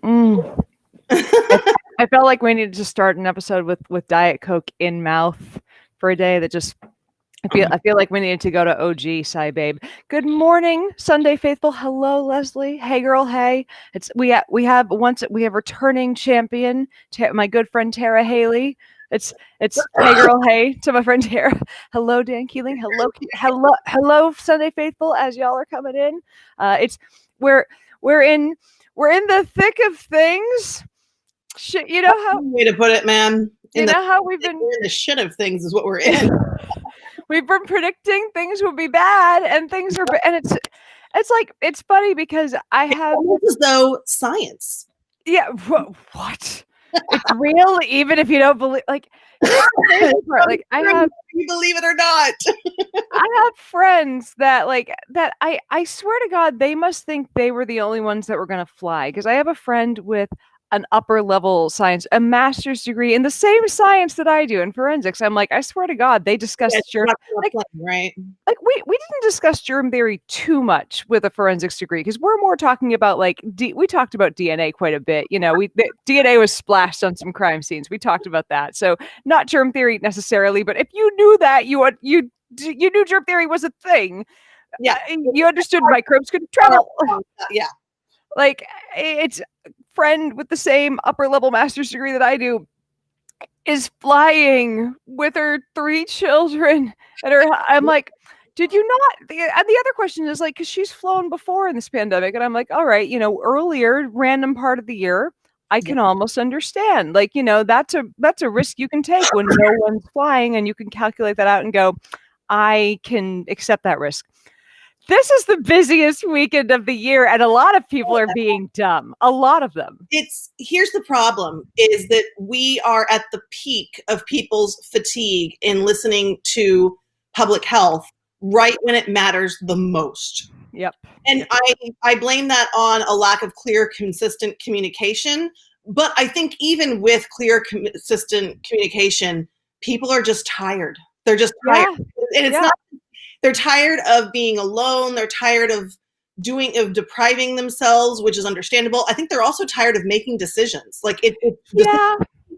Mm. I felt like we needed to start an episode with Diet Coke in mouth for a day. That just I feel like we needed to go to OG Cy Babe. Good morning, Sunday faithful. Hello, Leslie. Hey, girl. Hey. We have returning champion, my good friend Tara Haelle. It's hey, girl. Hey to my friend Tara. Hello, Dan Keeling. Hello, Sunday faithful. As y'all are coming in, we're in the thick of things. Shit, you know how way to put it, man. You know how we've been in the shit of things is what we're in. We've been predicting things will be bad, and things are, and it's like, it's funny because I have as though science. Yeah, what? It's real, even if you don't believe. Like, like I have, you believe it or not. I have friends that I swear to God, they must think they were the only ones that were going to fly. Because I have a friend with an upper level science, a master's degree in the same science that I do in forensics. I'm like, I swear to God, they discussed right? Like we didn't discuss germ theory too much with a forensics degree because we're more talking about we talked about DNA quite a bit. You know, DNA was splashed on some crime scenes. We talked about that, so not germ theory necessarily. But if you knew that, you knew germ theory was a thing. Yeah, you understood microbes could travel. Yeah. Like, it's friend with the same upper level master's degree that I do is flying with her 3 children, and I'm like, did you not? And the other question is like, because she's flown before in this pandemic, and I'm like, all right, earlier, random part of the year, I can almost understand. Like, that's a risk you can take when no one's flying, and you can calculate that out and go, I can accept that risk. This is the busiest weekend of the year, and a lot of people are being dumb. A lot of them. Here's the problem, is that we are at the peak of people's fatigue in listening to public health right when it matters the most. Yep. And I blame that on a lack of clear, consistent communication. But I think even with clear, consistent communication, people are just tired. They're just tired. And it's not. They're tired of being alone. They're tired of depriving themselves, which is understandable. I think they're also tired of making decisions. Like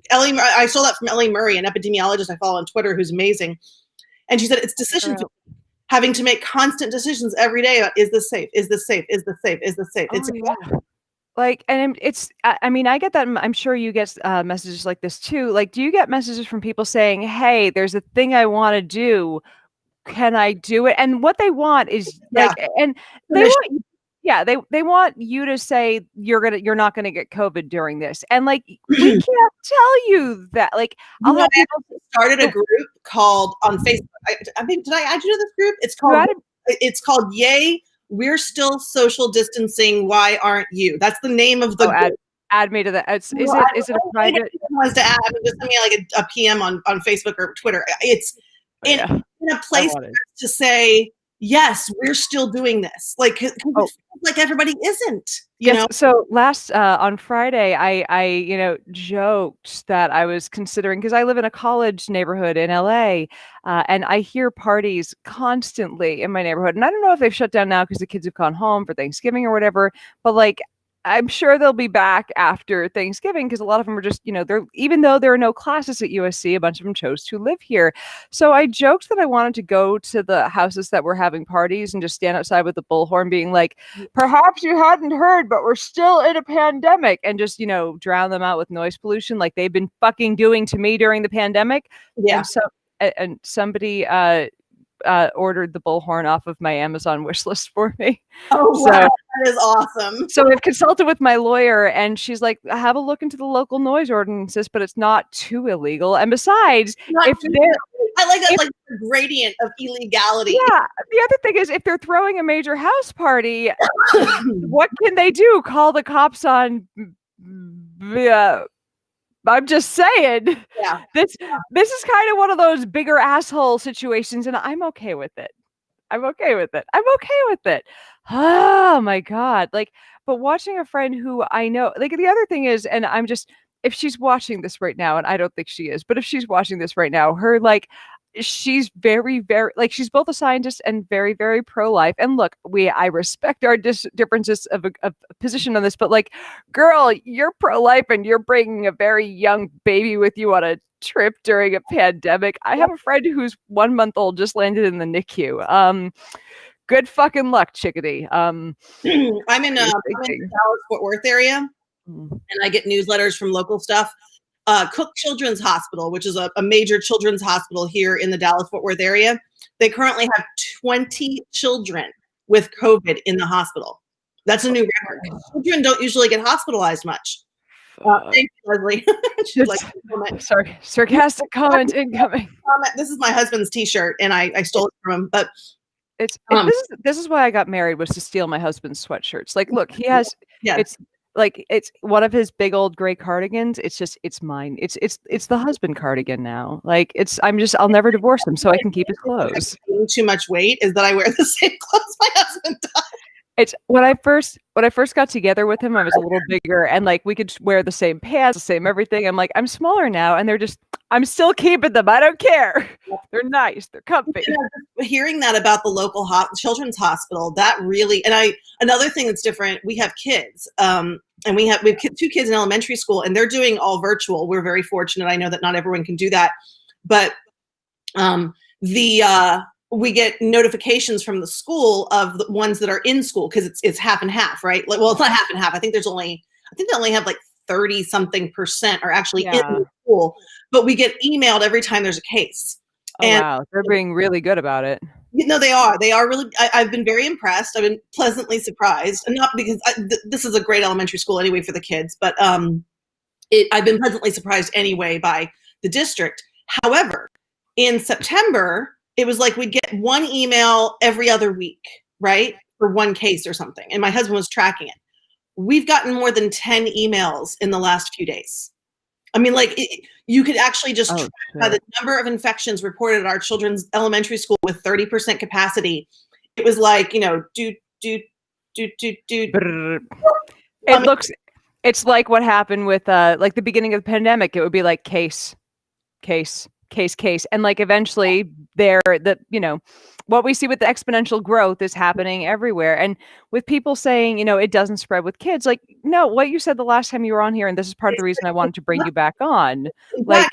Ellie, I saw that from Ellie Murray, an epidemiologist I follow on Twitter who's amazing. And she said it's decision fatigue, having to make constant decisions every day about, is this safe? Is this safe? Is this safe? Is this safe? Like, and I mean, I get that. I'm sure you get messages like this too. Like, do you get messages from people saying, hey, there's a thing I want to do. Can I do it? And what they want is and they want, they want you to say you're not gonna get COVID during this. And like, we can't tell you that. Like, I'll have people started a group called on Facebook. I mean, did I add you to this group? It's called Yay, We're Still Social Distancing. Why aren't you? That's the name of the group. Add me to that. Is it a private? Wants to add? Just send me like a PM on Facebook or Twitter. It's in a place to say, yes, we're still doing this. Like, like everybody isn't, you know? So last, on Friday, I joked that I was considering, because I live in a college neighborhood in LA, and I hear parties constantly in my neighborhood. And I don't know if they've shut down now because the kids have gone home for Thanksgiving or whatever, but like, I'm sure they'll be back after Thanksgiving because a lot of them are just, even though there are no classes at USC, a bunch of them chose to live here. So I joked that I wanted to go to the houses that were having parties and just stand outside with the bullhorn being like, perhaps you hadn't heard, but we're still in a pandemic, and just, drown them out with noise pollution like they've been fucking doing to me during the pandemic. Yeah. And somebody ordered the bullhorn off of my Amazon wish list for me. Oh, wow. That is awesome. So I've consulted with my lawyer, and she's like, have a look into the local noise ordinances, but it's not too illegal. And besides, I like that, like the gradient of illegality. Yeah. The other thing is, if they're throwing a major house party, what can they do? Call the cops on I'm just saying. Yeah. This is kind of one of those bigger asshole situations, and I'm okay with it. Oh my God. Like, but watching a friend who I know, like, the other thing is, and I'm just, if she's watching this right now, and I don't think she is, but if she's watching this right now, her, like, she's very, very, like, she's both a scientist and very, very pro-life. And look, I respect our differences of position on this, but like, girl, you're pro-life and you're bringing a very young baby with you on a trip during a pandemic. I have a friend who's 1 month old, just landed in the NICU. Good fucking luck, chickadee. I'm in the Dallas-Fort Worth area, and I get newsletters from local stuff. Cook Children's Hospital, which is a major children's hospital here in the Dallas-Fort Worth area, they currently have 20 children with COVID in the hospital. That's a new record. Children don't usually get hospitalized much. Thank you, Leslie. She's like, sorry, sarcastic comment incoming. This is my husband's T-shirt, and I stole it from him. But this is why I got married, was to steal my husband's sweatshirts. Like, look, he has it's one of his big old gray cardigans. It's mine. It's the husband cardigan now. Like, I'll never divorce him, so I can keep his clothes. Too much weight is that I wear the same clothes my husband does. It's when I first got together with him, I was a little bigger, and like, we could wear the same pants, the same everything. I'm like, I'm smaller now, and I'm still keeping them. I don't care. They're nice. They're comfy. Hearing that about the local children's hospital, that really, another thing that's different, we have kids, and we have 2 kids in elementary school, and they're doing all virtual. We're very fortunate. I know that not everyone can do that, but we get notifications from the school of the ones that are in school, because it's half and half, right? Like, well, it's not half and half. I think they only have like 30-something% are actually in the school, but we get emailed every time there's a case. Wow, they're being really good about it. They are really. I've been very impressed. I've been pleasantly surprised, and not because this is a great elementary school anyway for the kids, but I've been pleasantly surprised anyway by the district. However, in September, it was like we'd get one email every other week, right, for one case or something, and my husband was tracking it. We've gotten more than 10 emails in the last few days. I mean, like, you could actually just track by the number of infections reported at our children's elementary school with 30% capacity. It was like, It's like what happened with like the beginning of the pandemic. It would be like case. And like, eventually what we see with the exponential growth is happening everywhere. And with people saying, it doesn't spread with kids, like, no, what you said the last time you were on here, and this is part of the reason I wanted to bring you back on. Like,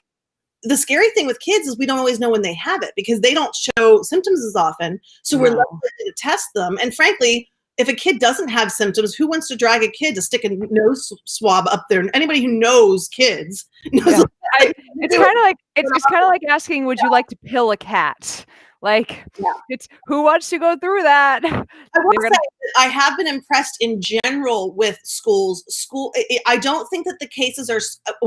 the scary thing with kids is we don't always know when they have it, because they don't show symptoms as often. So we're less likely to test them. And frankly, if a kid doesn't have symptoms, who wants to drag a kid to stick a nose swab up there? Anybody who knows kids knows. It's kind of like asking, would you like to pill a cat? Like, it's who wants to go through that? I have been impressed in general with schools. I don't think that the cases are,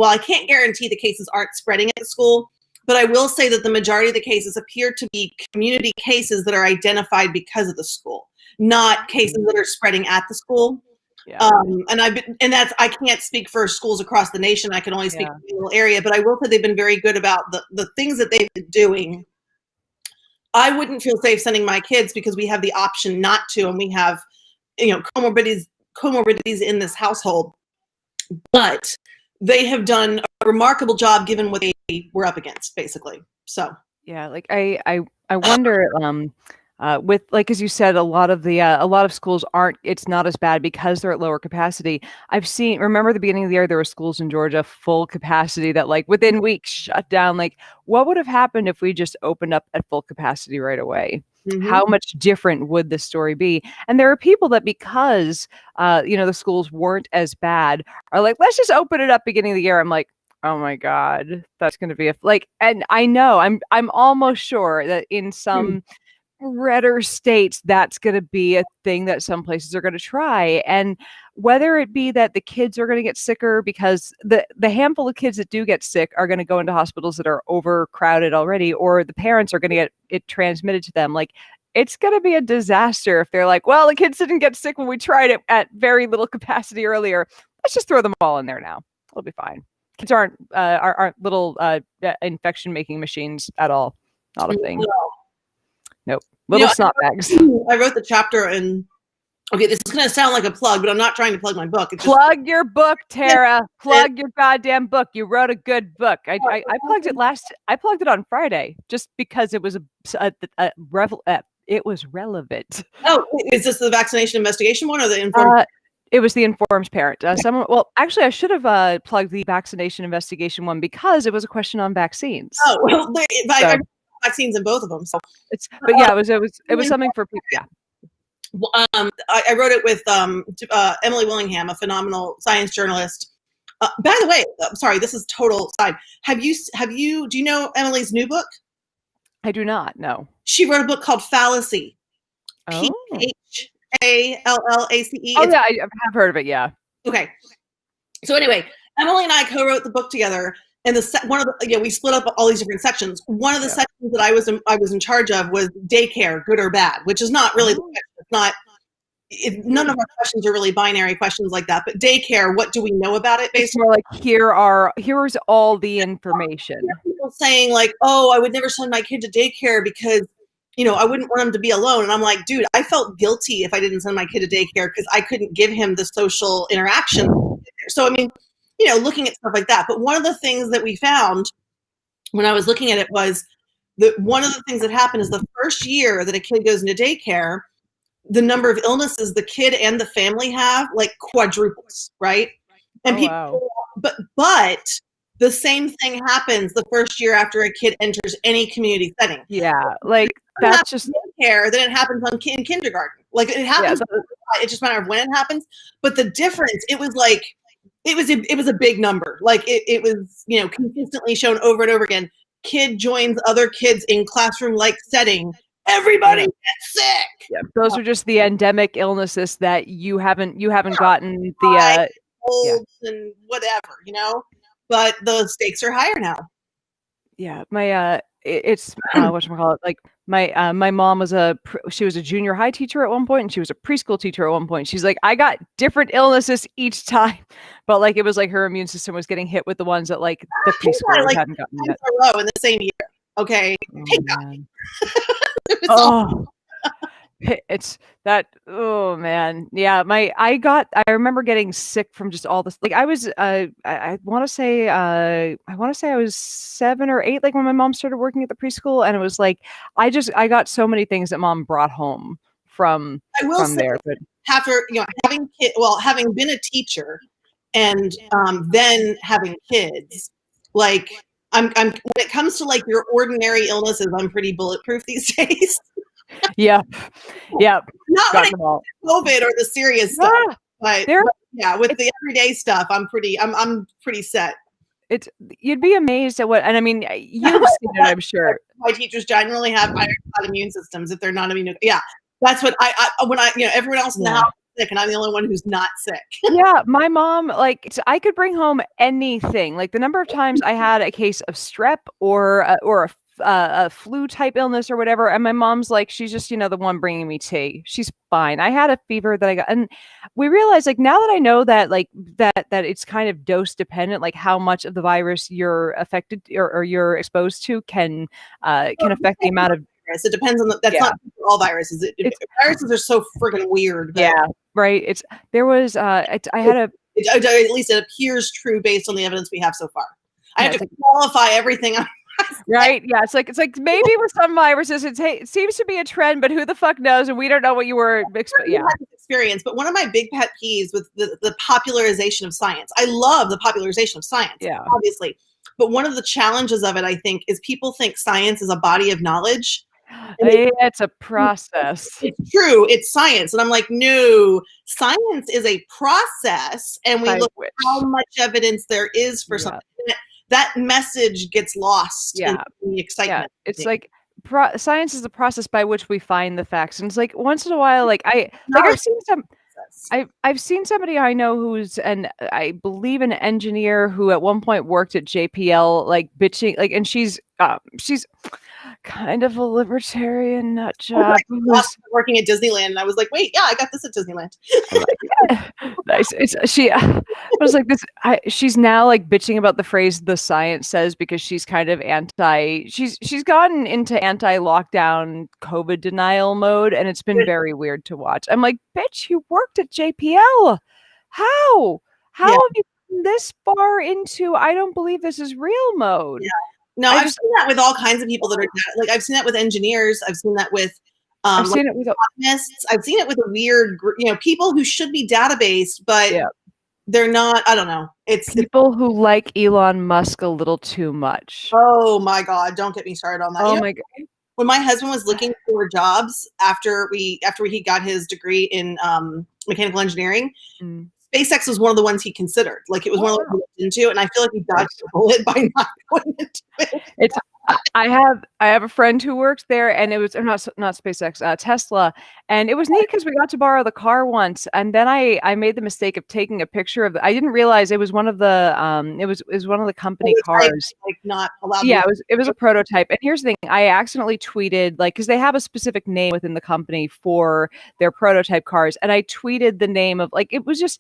I can't guarantee the cases aren't spreading at the school, but I will say that the majority of the cases appear to be community cases that are identified because of the school, not cases that are spreading at the school. I can't speak for schools across the nation. I can only speak for the little area, but I will say they've been very good about the things that they've been doing. I wouldn't feel safe sending my kids because we have the option not to, and we have, comorbidities in this household. But they have done a remarkable job given what they were up against, basically. So like I wonder. With, like, as you said, a lot of schools it's not as bad because they're at lower capacity. Remember the beginning of the year, there were schools in Georgia full capacity that, like, within weeks shut down. Like, what would have happened if we just opened up at full capacity right away? Mm-hmm. How much different would this story be? And there are people that, because the schools weren't as bad, are like, let's just open it up beginning of the year. I'm like, oh my God, that's going to be and I know I'm almost sure that in some redder states, that's going to be a thing that some places are going to try. And whether it be that the kids are going to get sicker because the handful of kids that do get sick are going to go into hospitals that are overcrowded already, or the parents are going to get it transmitted to them, like, it's going to be a disaster if they're like, well, the kids didn't get sick when we tried it at very little capacity earlier. Let's just throw them all in there now. It'll be fine. Kids aren't little infection making machines at all. Not a thing. Nope. Little snot bags. I wrote the chapter in Okay, this is going to sound like a plug, but I'm not trying to plug my book. It's plug your book, Tara. Plug your goddamn book. You wrote a good book. I plugged it I plugged it on Friday just because it was it was relevant. Oh, is this the vaccination investigation one or the informed? It was the informed parent. Well, actually, I should have plugged the vaccination investigation one because it was a question on vaccines. Oh, well, I vaccines in both of them. So but yeah, it was something for people. Yeah. I wrote it with Emily Willingham, a phenomenal science journalist. By the way, I'm sorry, this is total side. Do you know Emily's new book? I do not know. She wrote a book called Fallacy. Oh. P-H-A-L-L-A-C-E. Oh, yeah, I have heard of it, yeah. Okay. So anyway, Emily and I co-wrote the book together, and we split up all these different sections. One of the sections that I was in charge of was daycare, good or bad, which is not really the question. It's not. None of our questions are really binary questions like that. But daycare, what do we know about it? Basically, it's more like here's all the information. People saying like, "Oh, I would never send my kid to daycare because, I wouldn't want him to be alone." And I'm like, dude, I felt guilty if I didn't send my kid to daycare because I couldn't give him the social interaction. So I mean, looking at stuff like that. But one of the things that we found when I was looking at it was that one of the things that happened is the first year that a kid goes into daycare, the number of illnesses the kid and the family have like quadruples, right? And but the same thing happens the first year after a kid enters any community setting. Yeah, like that's just daycare. Then it happens in kindergarten. Like it happens. Yeah, it's just a matter of when it happens. But the difference, it was a big number. Like it was consistently shown over and over again. Kid joins other kids in classroom-like setting. Everybody gets sick. Yeah, those are just the endemic illnesses that you haven't gotten the colds and whatever, But the stakes are higher now. Yeah, my it's whatchamacallit, like my mom was she was a junior high teacher at one point, and she was a preschool teacher at one point. She's like, I got different illnesses each time, but like it was like her immune system was getting hit with the ones that like the preschoolers hadn't gotten yet. In the same year. Okay. Oh, it's that. Oh man, yeah. I remember getting sick from just all this. Like I was, I want to say I was 7 or 8, like when my mom started working at the preschool, and it was like I got so many things that mom brought home from there. But after having been a teacher and then having kids, like I'm when it comes to like your ordinary illnesses, I'm pretty bulletproof these days. Yeah. Not when it comes to COVID or the serious stuff, but with the everyday stuff, I'm pretty set. You'd be amazed at what, and I mean, you've seen it, I'm sure. My teachers generally have ironclad immune systems if they're not immune. Yeah, that's what when everyone else in the house is sick and I'm the only one who's not sick. Yeah, my mom, like, I could bring home anything. Like the number of times I had a case of strep or a flu type illness or whatever, and my mom's like, she's just the one bringing me tea. She's fine. I had a fever that I got, and we realized like now that I know that like that it's kind of dose dependent, like how much of the virus you're affected or you're exposed to can affect the amount of. It depends on that's not all viruses. Viruses are so friggin' weird. Yeah, right. There was I had at least it appears true based on the evidence we have so far. I have to qualify everything. Right. Yeah. It's like maybe with some viruses, it seems to be a trend, but who the fuck knows? And we don't know what you were experience. But one of my big pet peeves with the popularization of science, I love the popularization of science, obviously. But one of the challenges of it, I think, is people think science is a body of knowledge. It's a process. It's true. It's science. And I'm like, no, science is a process. And we look at how much evidence there is for something. That message gets lost in the excitement. Yeah. It's like science is the process by which we find the facts, and it's like once in a while, like I've seen somebody I know who's I believe an engineer who at one point worked at JPL, like bitching, like, and she's kind of a libertarian nut I was job like, who lost was working at Disneyland, and I was like, wait, yeah, I got this at Disneyland. I'm like, "Yeah, nice." I was like this. She's now like bitching about the phrase "the science says" because she's kind of anti. She's gotten into anti-lockdown COVID denial mode, and it's been very weird to watch. I'm like, bitch, you worked at JPL. How? How Yeah, have you gotten this far into I don't believe this is real mode? yeah. No, I I've just seen that with all kinds of people that are like I've seen that with engineers. I've seen that with I've like seen it with botanists. I've seen it with a weird, people who should be database, but yeah they're not. I don't know. It's people who like Elon Musk a little too much. oh my god, don't get me started on that. Oh my god. When my husband was looking for jobs after he got his degree in mechanical engineering, Mm. SpaceX was one of the ones he considered. Like it was Oh, one of the ones he looked into, and I feel like he dodged nice. the bullet by not going into it. It's I have a friend who works there, and it was or not SpaceX, Tesla, and it was neat because we got to borrow the car once, and then I made the mistake of taking a picture of I didn't realize it was one of the it was one of the company Prototype, cars. like not allowed to Yeah, use it was a prototype. And here's the thing, I accidentally tweeted like because they have a specific name within the company for their prototype cars, and I tweeted the name of like it was just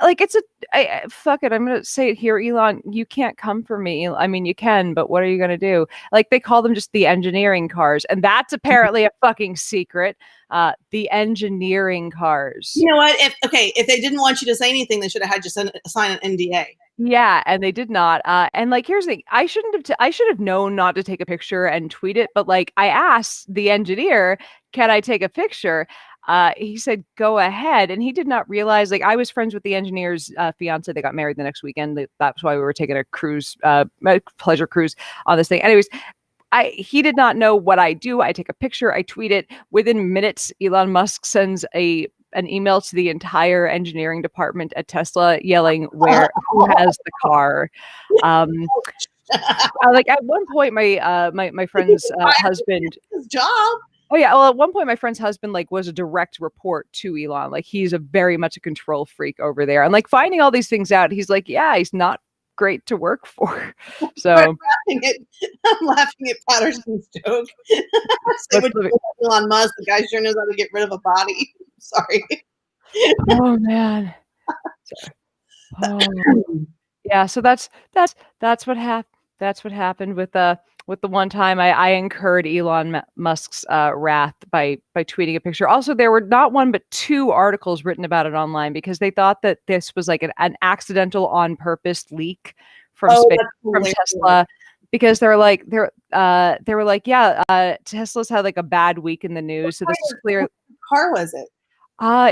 like it's a fuck it. I'm gonna say it here, Elon. You can't come for me. I mean, you can, but what are you gonna do? Like they call them just the engineering cars, and that's apparently a fucking secret. The engineering cars. You know what? If they didn't want you to say anything, they should have had you sign an NDA. Yeah, and they did not. And like, here's the thing: I shouldn't have. I should have known not to take a picture and tweet it. But like, I asked the engineer, "Can I take a picture?" He said, "Go ahead." And he did not realize. Like, I was friends with the engineer's fiance. They got married the next weekend. That's why we were taking a cruise, a pleasure cruise on this thing. Anyways, he did not know what I do. I take a picture, I tweet it. Within minutes, Elon Musk sends an email to the entire engineering department at Tesla yelling who has the car. Um, like at one point, my friend's husband. His job. Oh yeah, well at one point my friend's husband like was a direct report to Elon. Like he's a very much a control freak over there. And like finding all these things out, he's like, yeah, he's not great to work for. So I'm laughing at Patterson's joke. Say what you want, Elon Musk, the guy sure knows how to get rid of a body. Sorry. Oh man. Oh. Yeah, so that's what happened. That's what happened with the one time I incurred Elon Musk's wrath by tweeting a picture. Also, there were not one but two articles written about it online because they thought that this was like an accidental on purpose leak from from Tesla. Because they were like Tesla's had like a bad week in the news, so this is clear. What car was it?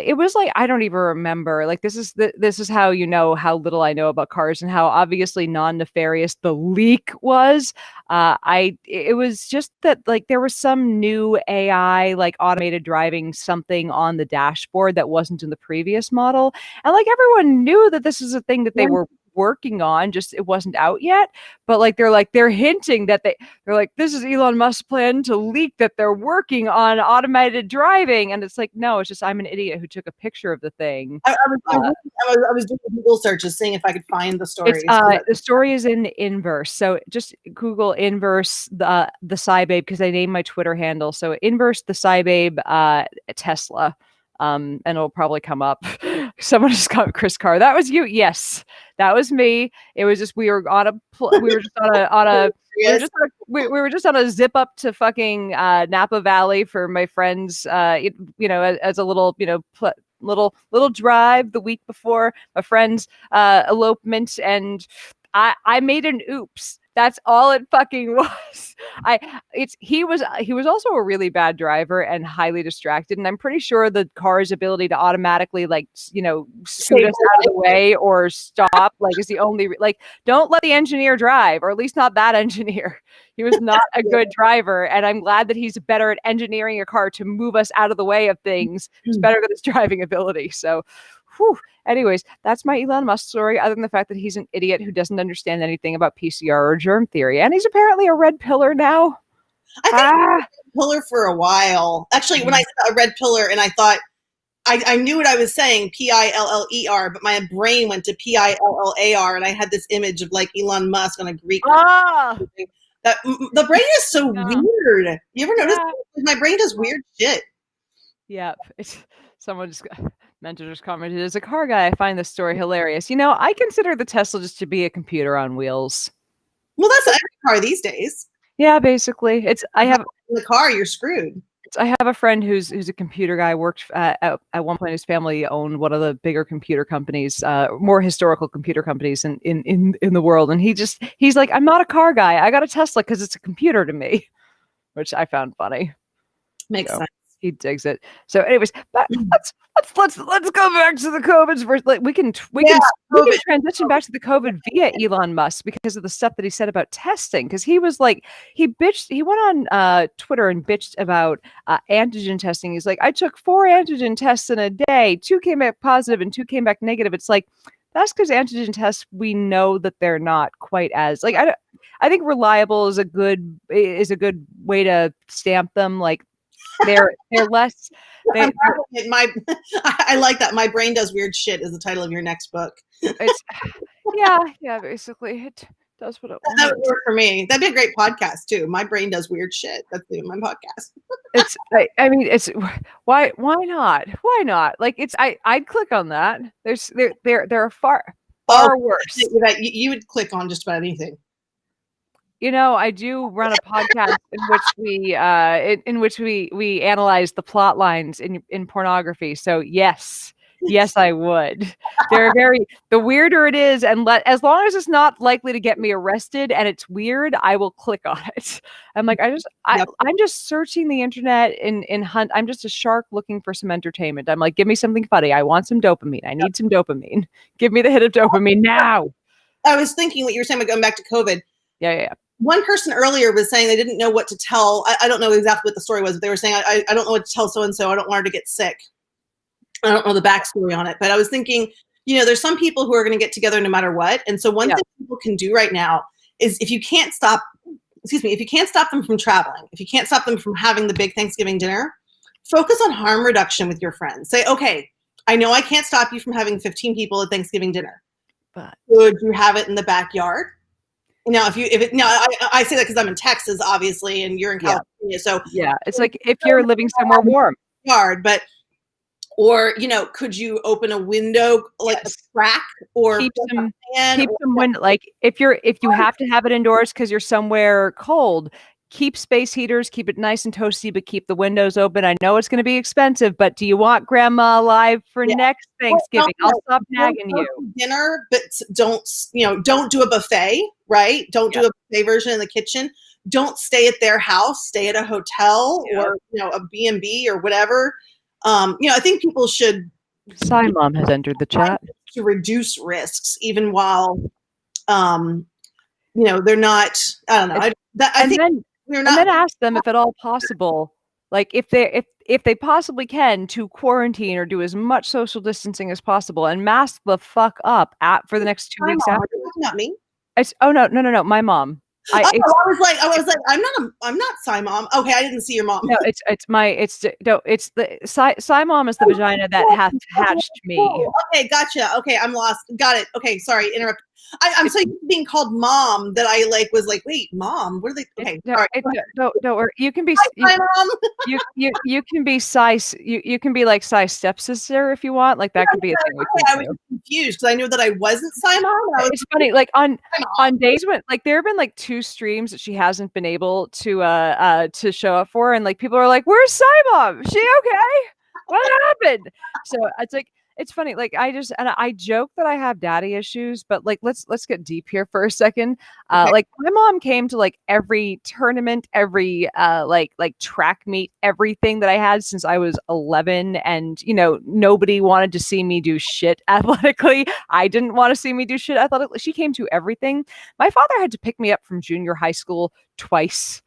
It was like I don't even remember. Like this is how you know how little I know about cars and how obviously non-nefarious the leak was. It was just that like there was some new AI like automated driving something on the dashboard that wasn't in the previous model, and like everyone knew that this is a thing that they were working on, just it wasn't out yet. But like they're hinting that they're like this is Elon Musk's plan to leak that they're working on automated driving, and it's like no, it's just I'm an idiot who took a picture of the thing. I was doing Google searches, seeing if I could find the story. The story is in Inverse, so just Google Inverse the SciBabe because I named my Twitter handle. So Inverse the SciBabe Tesla. And it'll probably come up. Someone just got Chris Carr. That was you. Yes, that was me. It was just we were just we were just on a zip up to fucking Napa Valley for my friends. As a little little drive the week before my friend's elopement, and I made an oops. That's all it fucking was. He was also a really bad driver and highly distracted. And I'm pretty sure the car's ability to automatically scoot us out of the way or stop is the only don't let the engineer drive, or at least not that engineer. He was not a good driver, and I'm glad that he's better at engineering a car to move us out of the way of things. He's better than his driving ability. So, whew. Anyways, that's my Elon Musk story, other than the fact that he's an idiot who doesn't understand anything about PCR or germ theory. And he's apparently a red pillar now. I think red pillar for a while. Actually, when I saw a red pillar and I thought, I knew what I was saying, P-I-L-L-E-R, but my brain went to P-I-L-L-A-R, and I had this image of like Elon Musk on a Greek. The brain is so weird. You ever notice my brain does weird shit? Yeah, someone just mentor just commented, as a car guy, I find this story hilarious. You know, I consider the Tesla just to be a computer on wheels. Well, that's every car these days. Yeah, basically. I have in the car, you're screwed. I have a friend who's a computer guy, worked at one point, his family owned one of the bigger computer companies, more historical computer companies in the world. And he's like, I'm not a car guy. I got a Tesla because it's a computer to me, which I found funny. Makes sense. He digs it. So, anyways, let's go back to the COVID first. Like we can transition back to the COVID via Elon Musk because of the stuff that he said about testing. Because he was like, he went on Twitter and bitched about antigen testing. He's like, I took 4 antigen tests in a day. 2 came back positive and 2 came back negative. It's like, that's because antigen tests, we know that they're not quite as like I think reliable is a good way to stamp them. Like they're less. I like that. My brain does weird shit is the title of your next book. It's yeah. Basically, it does what it wants. That would work for me. That'd be a great podcast too. My brain does weird shit. That's the name of my podcast. I mean, it's why not? Why not? Like I'd click on that. There are far worse. You would click on just about anything. You know, I do run a podcast in which we analyze the plot lines in pornography. So yes, I would. The weirder it is, and as long as it's not likely to get me arrested and it's weird, I will click on it. I'm like, I'm just searching the internet in hunt. I'm just a shark looking for some entertainment. I'm like, give me something funny. I want some dopamine. I need some dopamine. Give me the hit of dopamine now. I was thinking what you were saying about going back to COVID. Yeah. One person earlier was saying they didn't know what to tell. I don't know exactly what the story was, but they were saying, I don't know what to tell so-and-so. I don't want her to get sick. I don't know the backstory on it, but I was thinking, there's some people who are going to get together no matter what. And so one thing people can do right now is if you can't stop them from traveling, if you can't stop them from having the big Thanksgiving dinner, focus on harm reduction with your friends. Say, okay, I know I can't stop you from having 15 people at Thanksgiving dinner, but would you have it in the backyard? I say that because I'm in Texas, obviously, and you're in California. So it's like if you're living somewhere warm, or could you open a window like a crack or keep some window? Like if you have to have it indoors because you're somewhere cold, keep space heaters, keep it nice and toasty, but keep the windows open. I know it's going to be expensive, but do you want grandma alive for next Thanksgiving? I'll stop nagging you. Dinner, but don't do a buffet, right? Don't do a buffet version in the kitchen. Don't stay at their house. Stay at a hotel or a B&B or whatever. I think people should. Mom has entered the chat to reduce risks, even while, they're not. I don't know. And then ask them if at all possible, like if they possibly can, to quarantine or do as much social distancing as possible and mask the fuck up for the next 2 weeks after. Not me. No, my mom. I was like, I'm not Psy Mom. Okay, I didn't see your mom. No, it's the Psy Mom is the vagina that hath hatched me. Okay, gotcha. Okay, I'm lost. Got it. Okay, sorry, interrupt. I'm so used to being called mom that I was like, wait, mom, what are they? Okay, sorry. Don't worry. You can be mom. you can be you can be like Psy's stepsister if you want. Like that could be a thing. I was confused because I knew that I wasn't Psy Mom. It's funny, like on days when there have been like 2 streams that she hasn't been able to show up for, and like people are like, where's Psy Mom? Is she okay? What happened? So it's like, it's funny. Like I joke that I have daddy issues, but like let's get deep here for a second. Okay. Like my mom came to like every tournament, every like track meet, everything that I had since I was 11, and nobody wanted to see me do shit athletically. I didn't want to see me do shit athletically. She came to everything. My father had to pick me up from junior high school twice.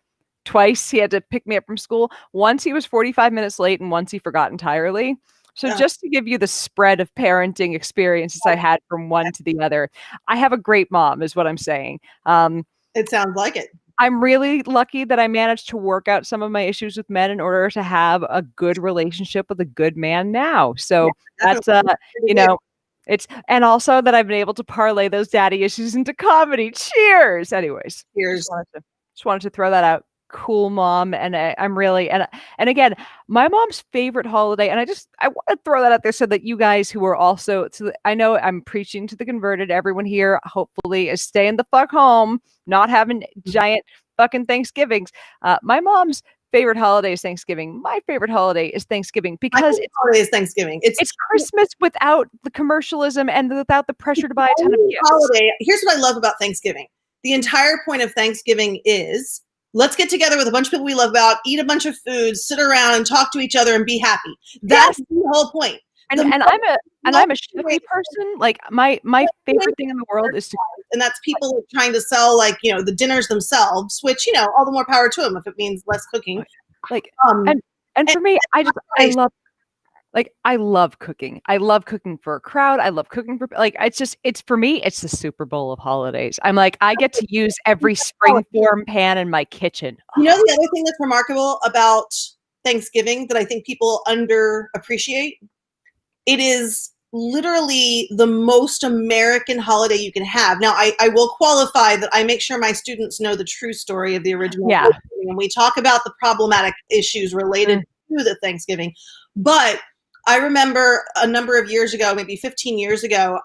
He had to pick me up from school. Once he was 45 minutes late, and once he forgot entirely. So just to give you the spread of parenting experiences I had from one to the other, I have a great mom is what I'm saying. It sounds like it. I'm really lucky that I managed to work out some of my issues with men in order to have a good relationship with a good man now. So that's, and also that I've been able to parlay those daddy issues into comedy. Cheers. Anyways. Cheers. Just wanted to throw that out. Cool mom, and I'm really and again, my mom's favorite holiday, and I want to throw that out there so that you guys who are also, so I know I'm preaching to the converted. Everyone here hopefully is staying the fuck home, not having giant fucking Thanksgivings. My mom's favorite holiday is Thanksgiving. My favorite holiday is Thanksgiving because holiday is Thanksgiving. It's Christmas without the commercialism and without the pressure to buy a ton of gifts. Holiday. Here's what I love about Thanksgiving. The entire point of Thanksgiving is let's get together with a bunch of people we love about, eat a bunch of food, sit around and talk to each other and be happy. That's the whole point. And I'm a Chevy person. Like my favorite thing in the world is to, and that's people trying to sell like, you know, the dinners themselves, which, you know, all the more power to them if it means less cooking. Like and for me, I love cooking. I love cooking for a crowd. I love cooking for, like, it's for me, it's the Super Bowl of holidays. I'm like, I get to use every springform pan in my kitchen. You know, the other thing that's remarkable about Thanksgiving that I think people underappreciate, it is literally the most American holiday you can have. Now, I will qualify that I make sure my students know the true story of the original Thanksgiving, and we talk about the problematic issues related to the Thanksgiving. But I remember a number of years ago, maybe 15 years ago,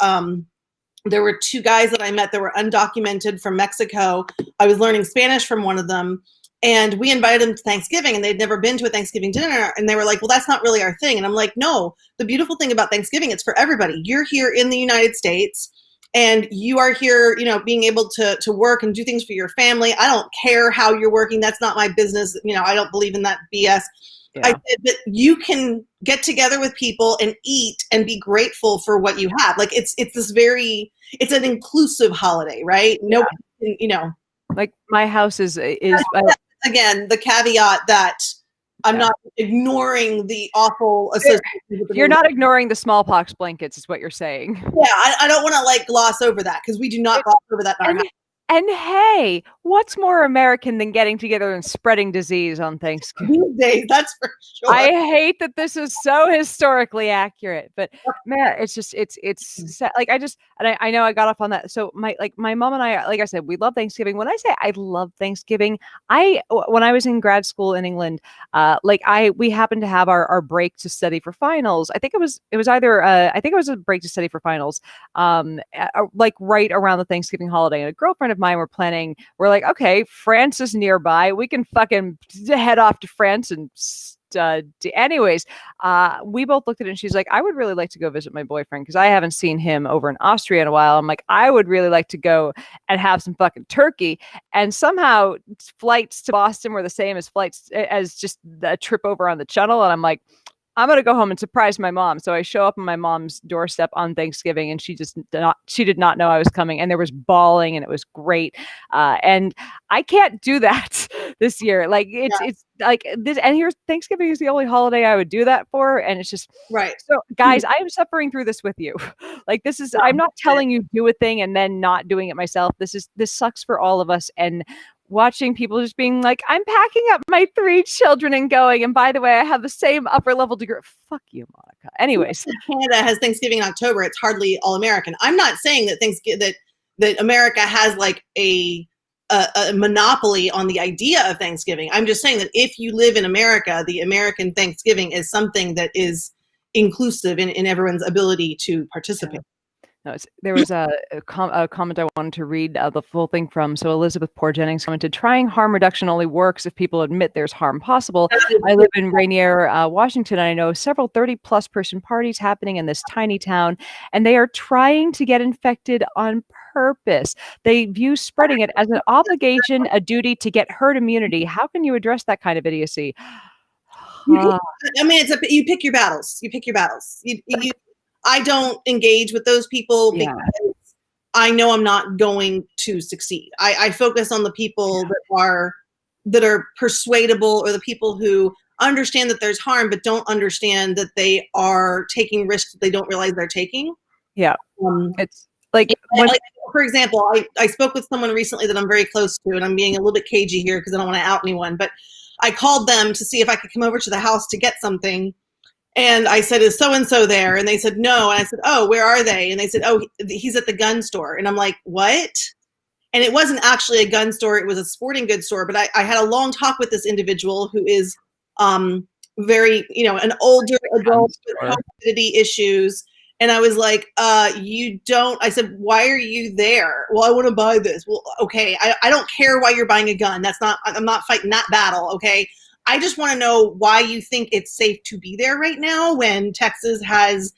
there were two guys that I met that were undocumented from Mexico. I was learning Spanish from one of them, and we invited them to Thanksgiving, and they'd never been to a Thanksgiving dinner. And they were like, well, that's not really our thing. And I'm like, no, the beautiful thing about Thanksgiving, it's for everybody. You're here in the United States, and you are here, you know, being able to work and do things for your family. I don't care how you're working. That's not my business. You know, I don't believe in that BS. Yeah. I said that you can get together with people and eat and be grateful for what you have. Like it's an inclusive holiday, right? Nobody can, you know, like my house is again, the caveat that I'm not ignoring the awful association. You're not ignoring the smallpox blankets, is what you're saying. Yeah, I don't want to like gloss over that because we do not gloss over that in our house. And hey, what's more American than getting together and spreading disease on Thanksgiving? These days, that's for sure. I hate that this is so historically accurate, but man, it's like I know I got off on that. So my mom and I, like I said, we love Thanksgiving. When I say I love Thanksgiving, when I was in grad school in England, we happened to have our break to study for finals. I think it was a break to study for finals, like right around the Thanksgiving holiday. And a girlfriend of mine we're like, okay, France is nearby. We can fucking head off to France and anyways, we both looked at it and she's like, I would really like to go visit my boyfriend because I haven't seen him over in Austria in a while. I'm like, I would really like to go and have some fucking turkey. And somehow flights to Boston were the same as flights as just a trip over on the Channel. And I'm like, I'm going to go home and surprise my mom. So I show up on my mom's doorstep on Thanksgiving and she did not know I was coming, and there was bawling and it was great. And I can't do that this year. Like it's like this, and here's Thanksgiving is the only holiday I would do that for. And it's just right. So guys, I am suffering through this with you. Like this is, I'm not telling you do a thing and then not doing it myself. This sucks for all of us. And watching people just being like, I'm packing up my 3 children and going. And by the way, I have the same upper level degree. Fuck you, Monica. Anyways. Canada has Thanksgiving in October. It's hardly all American. I'm not saying that that America has like a monopoly on the idea of Thanksgiving. I'm just saying that if you live in America, the American Thanksgiving is something that is inclusive in everyone's ability to participate. No, there was a comment I wanted to read the full thing from. So Elizabeth Poor Jennings commented, trying harm reduction only works if people admit there's harm possible. I live in Rainier, Washington, and I know several 30-plus person parties happening in this tiny town, and they are trying to get infected on purpose. They view spreading it as an obligation, a duty to get herd immunity. How can you address that kind of idiocy? I mean, you pick your battles. You pick your battles. I don't engage with those people because I know I'm not going to succeed. I focus on the people that are persuadable, or the people who understand that there's harm but don't understand that they are taking risks that they don't realize they're taking. Yeah. It's like, for example, I spoke with someone recently that I'm very close to, and I'm being a little bit cagey here because I don't want to out anyone, but I called them to see if I could come over to the house to get something. And I said, is so-and-so there? And they said, no. And I said, oh, where are they? And they said, oh, he's at the gun store. And I'm like, what? And it wasn't actually a gun store, it was a sporting goods store. But I had a long talk with this individual who is very, an older adult with comorbidity issues. And I was like, I said, why are you there? Well, I want to buy this. Well, okay. I don't care why you're buying a gun. I'm not fighting that battle. Okay. I just want to know why you think it's safe to be there right now when Texas has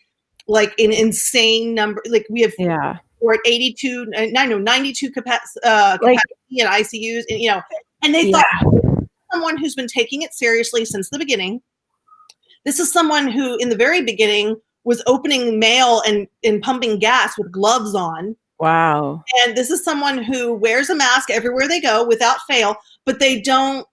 like an insane number. Like we have, we're at 92 capacity in ICUs, and they thought someone who's been taking it seriously since the beginning. This is someone who in the very beginning was opening mail and pumping gas with gloves on. Wow. And this is someone who wears a mask everywhere they go without fail, but they don't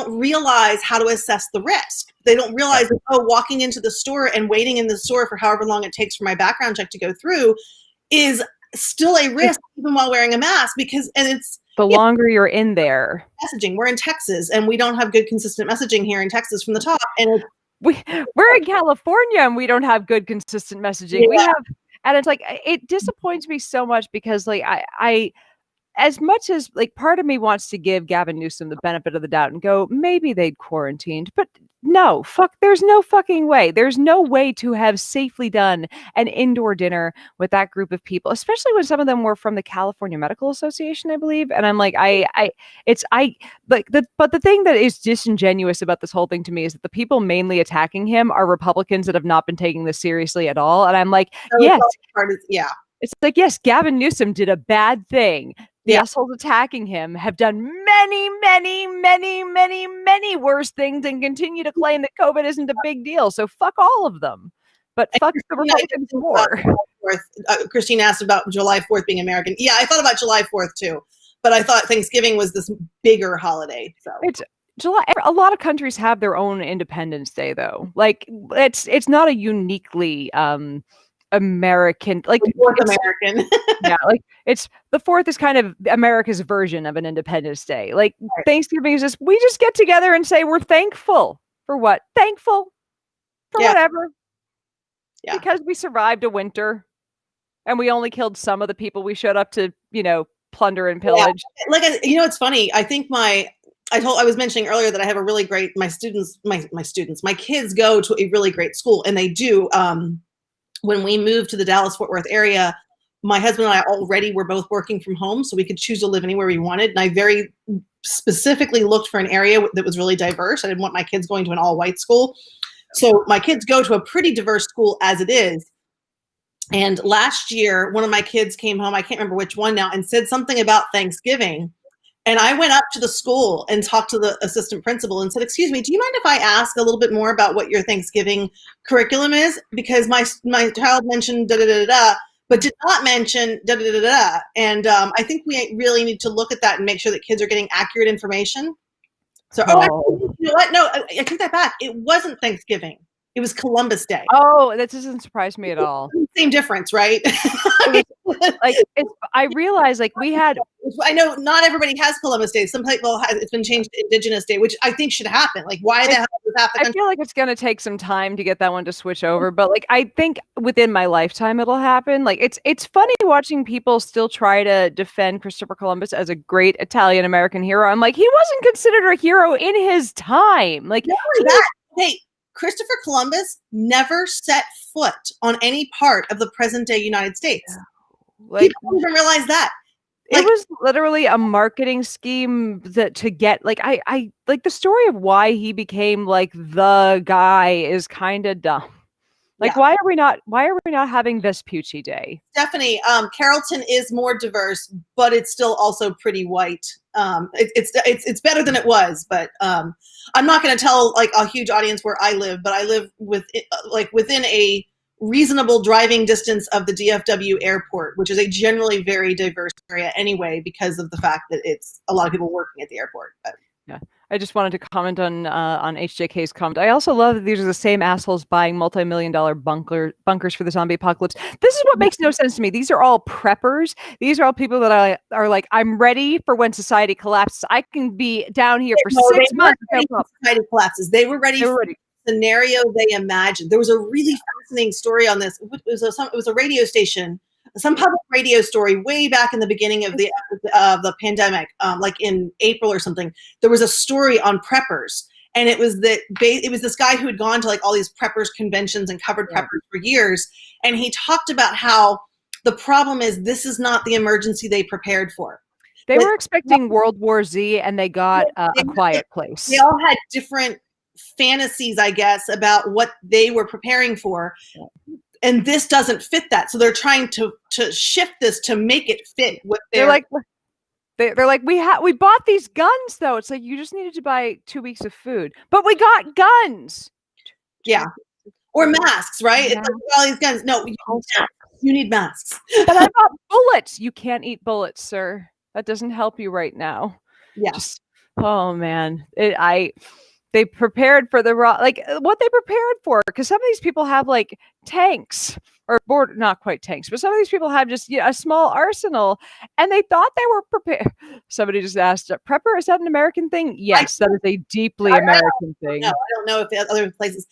realize how to assess the risk. They don't realize that, walking into the store and waiting in the store for however long it takes for my background check to go through is still a risk even while wearing a mask, because it's the longer you're in there. Messaging. We're in Texas and we don't have good consistent messaging here in Texas from the top. And we're in California and we don't have good consistent messaging. We have, and it's like, it disappoints me so much because like I as much as like part of me wants to give Gavin Newsom the benefit of the doubt and go, maybe they'd quarantined, but no, there's no fucking way. There's no way to have safely done an indoor dinner with that group of people, especially when some of them were from the California Medical Association, I believe. And I'm like, but the thing that is disingenuous about this whole thing to me is that the people mainly attacking him are Republicans that have not been taking this seriously at all. And I'm like, it's like, yes, Gavin Newsom did a bad thing. The assholes attacking him have done many, many, many, many, many worse things and continue to claim that COVID isn't a big deal. So fuck all of them. But fuck the Republicans more. Christine asked about July 4th being American. Yeah, I thought about July 4th too. But I thought Thanksgiving was this bigger holiday. So it's July. A lot of countries have their own Independence Day, though. Like it's not a uniquely American, like North American. like it's the 4th is kind of America's version of an Independence Day. Like Thanksgiving is just, we just get together and say we're thankful for what? Thankful for whatever. Yeah. Because we survived a winter and we only killed some of the people we showed up to, plunder and pillage. Yeah. Like, it's funny. I think I was mentioning earlier that I have a really great, my kids go to a really great school, and they do, when we moved to the Dallas-Fort Worth area, my husband and I already were both working from home, so we could choose to live anywhere we wanted. And I very specifically looked for an area that was really diverse. I didn't want my kids going to an all-white school. So my kids go to a pretty diverse school as it is. And last year, one of my kids came home, I can't remember which one now, and said something about Thanksgiving. And I went up to the school and talked to the assistant principal and said, excuse me, do you mind if I ask a little bit more about what your Thanksgiving curriculum is? Because my child mentioned da-da-da-da-da, but did not mention da-da-da-da-da. And I think we really need to look at that and make sure that kids are getting accurate information. So, you know what? No, I take that back. It wasn't Thanksgiving. It was Columbus Day. Oh, that doesn't surprise me at all. Same difference, right? I realized I know not everybody has Columbus Day. Some people it's been changed to Indigenous Day, which I think should happen. Like, why the hell does half the country? I feel like it's going to take some time to get that one to switch over, but like I think within my lifetime it'll happen. Like it's funny watching people still try to defend Christopher Columbus as a great Italian American hero. I'm like, he wasn't considered a hero in his time. Like, hey, Christopher Columbus never set foot on any part of the present day United States. Like, people don't even realize that. It was literally a marketing scheme to get I like the story of why he became like the guy is kind of dumb. Like, why are we not having Vespucci Day? Stephanie, Carrollton is more diverse, but it's still also pretty white. It's better than it was, but I'm not going to tell like a huge audience where I live, but I live within a reasonable driving distance of the DFW airport, which is a generally very diverse area anyway, because of the fact that it's a lot of people working at the airport. But. Yeah. I just wanted to comment on HJK's comment. I also love that these are the same assholes buying multi-million-dollar bunkers for the zombie apocalypse. This is what makes no sense to me. These are all preppers. These are all people that are like, I'm ready for when society collapses. I can be down here for 6 months. Society collapses. They were ready for the scenario they imagined. There was a really fascinating story on this. It was a radio station some public radio story way back in the beginning of the pandemic, like in April or something. There was a story on preppers, and it was this guy who had gone to like all these preppers conventions and covered preppers for years, and he talked about how the problem is this is not the emergency they prepared for. They were expecting World War Z, and they got A Quiet Place. They all had different fantasies, I guess, about what they were preparing for. And this doesn't fit that. So they're trying to shift this to make it fit what they're like. They're like, we bought these guns, though. It's like, you just needed to buy 2 weeks of food. But we got guns. Yeah. Or masks, right? Yeah. It's like, all these guns. No, you need masks. But I bought bullets. You can't eat bullets, sir. That doesn't help you right now. Yeah. Oh, man. They prepared for what they prepared for, because some of these people have like tanks or not quite tanks, but some of these people have just a small arsenal, and they thought they were prepared. Somebody just asked, prepper, is that an American thing? Yes, that is a deeply American thing. No, I don't know if the other places.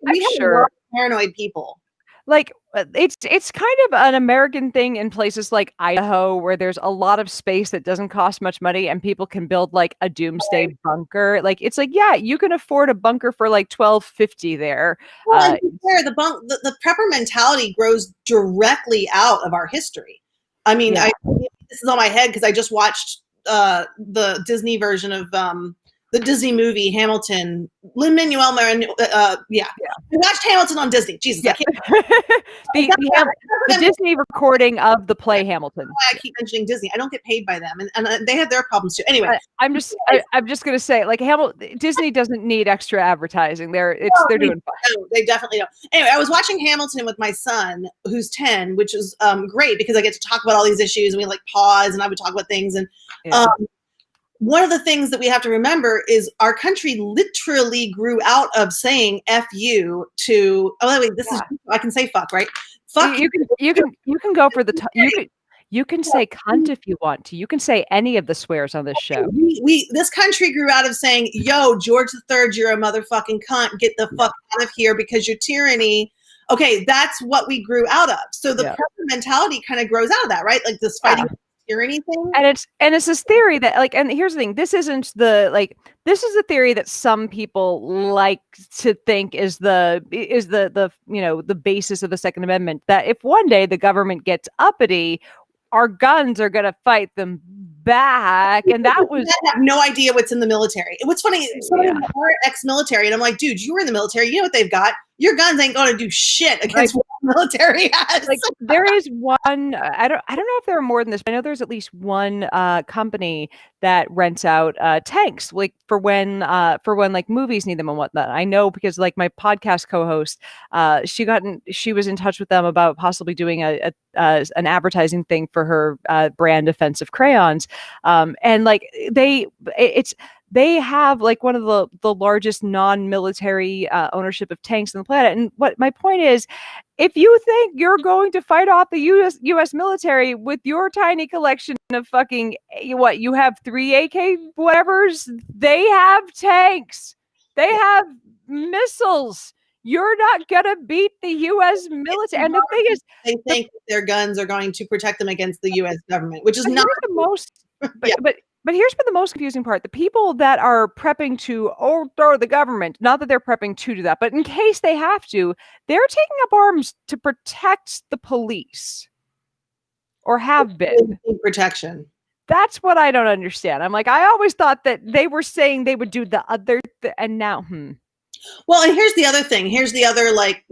I'm sure paranoid people. Like, it's kind of an American thing in places like Idaho, where there's a lot of space that doesn't cost much money, and people can build like a doomsday bunker. Like, it's like, yeah, you can afford a bunker for like $12.50 there. Well, the prepper mentality grows directly out of our history. I mean, this is on my head because I just watched the Disney version of the Disney movie Hamilton. Lin-Manuel Miranda. We watched Hamilton on Disney. Jesus, I can't. the Disney recording of the play Hamilton. I keep mentioning Disney. I don't get paid by them, and they have their problems too. Anyway, I'm just gonna say, like, Disney doesn't need extra advertising. They're doing fine. No, they definitely don't. Anyway, I was watching Hamilton with my son, who's 10, which is great because I get to talk about all these issues, and we like pause, and I would talk about things, and one of the things that we have to remember is our country literally grew out of saying "F you" to. Oh, wait, this is. I can say "fuck," right? Fuck. You can go for the. You can say "cunt" if you want to. You can say any of the swears on this show. This country grew out of saying, "Yo, George III, you're a motherfucking cunt. Get the fuck out of here because you're tyranny." Okay, that's what we grew out of. So the prepper mentality kind of grows out of that, right? Like this fighting. Or anything, and it's this theory that, like, and here's the thing, this is the theory that some people like to think is the the basis of the Second Amendment, that if one day the government gets uppity, our guns are going to fight them back. And that was I have no idea what's in the military. What's funny, some of them are ex-military, and I'm like, dude, you were in the military, you know what they've got. Your guns ain't going to do shit against what the military has. Like, there is one, I don't know if there are more than this, but I know there's at least one company that rents out tanks, like for when like movies need them and whatnot. I know because, like, my podcast co-host, she was in touch with them about possibly doing an advertising thing for her brand Offensive Crayons, and like they have like one of the largest non-military ownership of tanks on the planet. And what my point is, if you think you're going to fight off the U.S. military with your tiny collection of fucking, you have 3 AK whatevers, they have tanks, they have missiles. You're not gonna beat the U.S. military. And the thing is, they think their guns are going to protect them against the U.S. government, which is not the most. But here's been the most confusing part. The people that are prepping to overthrow the government, not that they're prepping to do that, but in case they have to, they're taking up arms to protect the police, or have been. Protection. That's what I don't understand. I'm like, I always thought that they were saying they would do the other, and now, Well, and here's the other thing. Here's the other, like,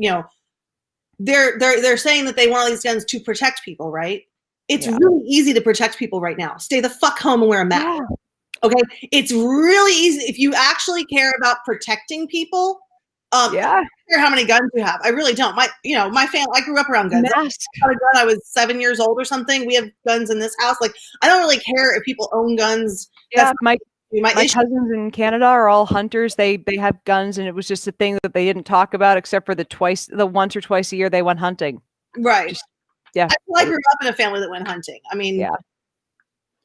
they're saying that they want all these guns to protect people, right? It's really easy to protect people right now. Stay the fuck home and wear a mask. Yeah. Okay? It's really easy. If you actually care about protecting people, I don't care how many guns you have. I really don't. My family, I grew up around guns. I was 7 years old or something. We have guns in this house. Like, I don't really care if people own guns. Yeah, my cousins in Canada are all hunters. They have guns, and it was just a thing that they didn't talk about, except for the once or twice a year they went hunting. Right. I grew up in a family that went hunting. I mean,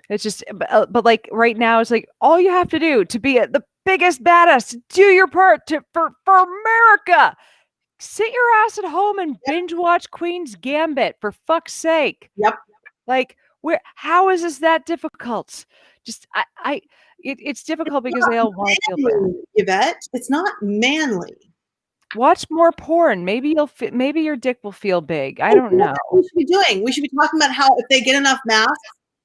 it's just, but like right now, it's like all you have to do to be the biggest badass, to do your part for America. sit your ass at home and binge watch Queen's Gambit, for fuck's sake. Yep. Like, how is this that difficult? Just, it's difficult because they all want to feel bad. Yvette, it's not manly. Watch more porn. Maybe maybe your dick will feel big. I don't know. What we should be doing. We should be talking about how if they get enough masks,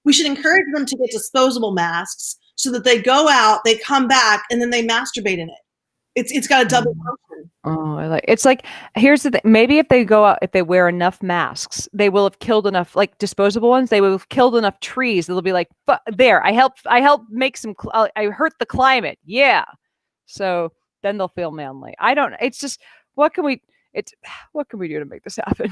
we should encourage them to get disposable masks so that they go out, they come back, and then they masturbate in it. It's got a double function. Oh, it's like, here's the thing. Maybe if they go out, if they wear enough masks, they will have killed enough, like disposable ones. They will have killed enough trees. They'll be like, there, I helped make some. I hurt the climate. Yeah. So then they'll feel manly. I don't. It's just what can we do to make this happen?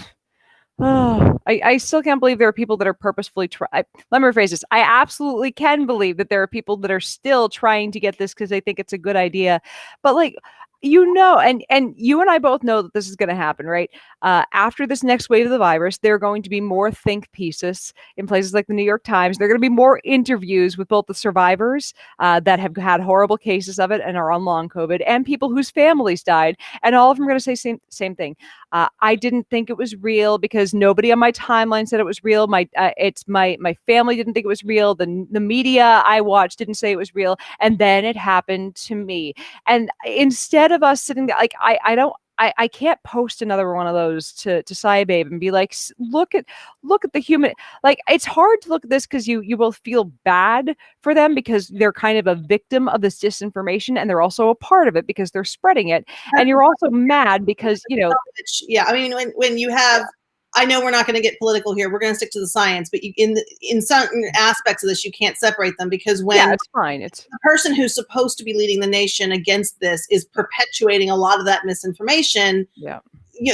Oh, I still can't believe there are people that are purposefully let me rephrase this. I absolutely can believe that there are people that are still trying to get this because they think it's a good idea. But like, and you and I both know that this is going to happen, right? After this next wave of the virus, there are going to be more think pieces in places like the New York Times. There are going to be more interviews with both the survivors that have had horrible cases of it and are on long COVID, and people whose families died. And all of them are going to say same thing. I didn't think it was real because nobody on my timeline said it was real. My family didn't think it was real. The media I watched didn't say it was real. And then it happened to me. And instead of us sitting there, like, I can't post another one of those to SciBabe and be like, look at the human. Like, it's hard to look at this because you will feel bad for them because they're kind of a victim of this disinformation, and they're also a part of it because they're spreading it. And you're also mad because, yeah, I mean, when you have, I know we're not going to get political here. We're going to stick to the science, but in certain aspects of this, you can't separate them because when it's fine. It's the person who's supposed to be leading the nation against this is perpetuating a lot of that misinformation. Yeah,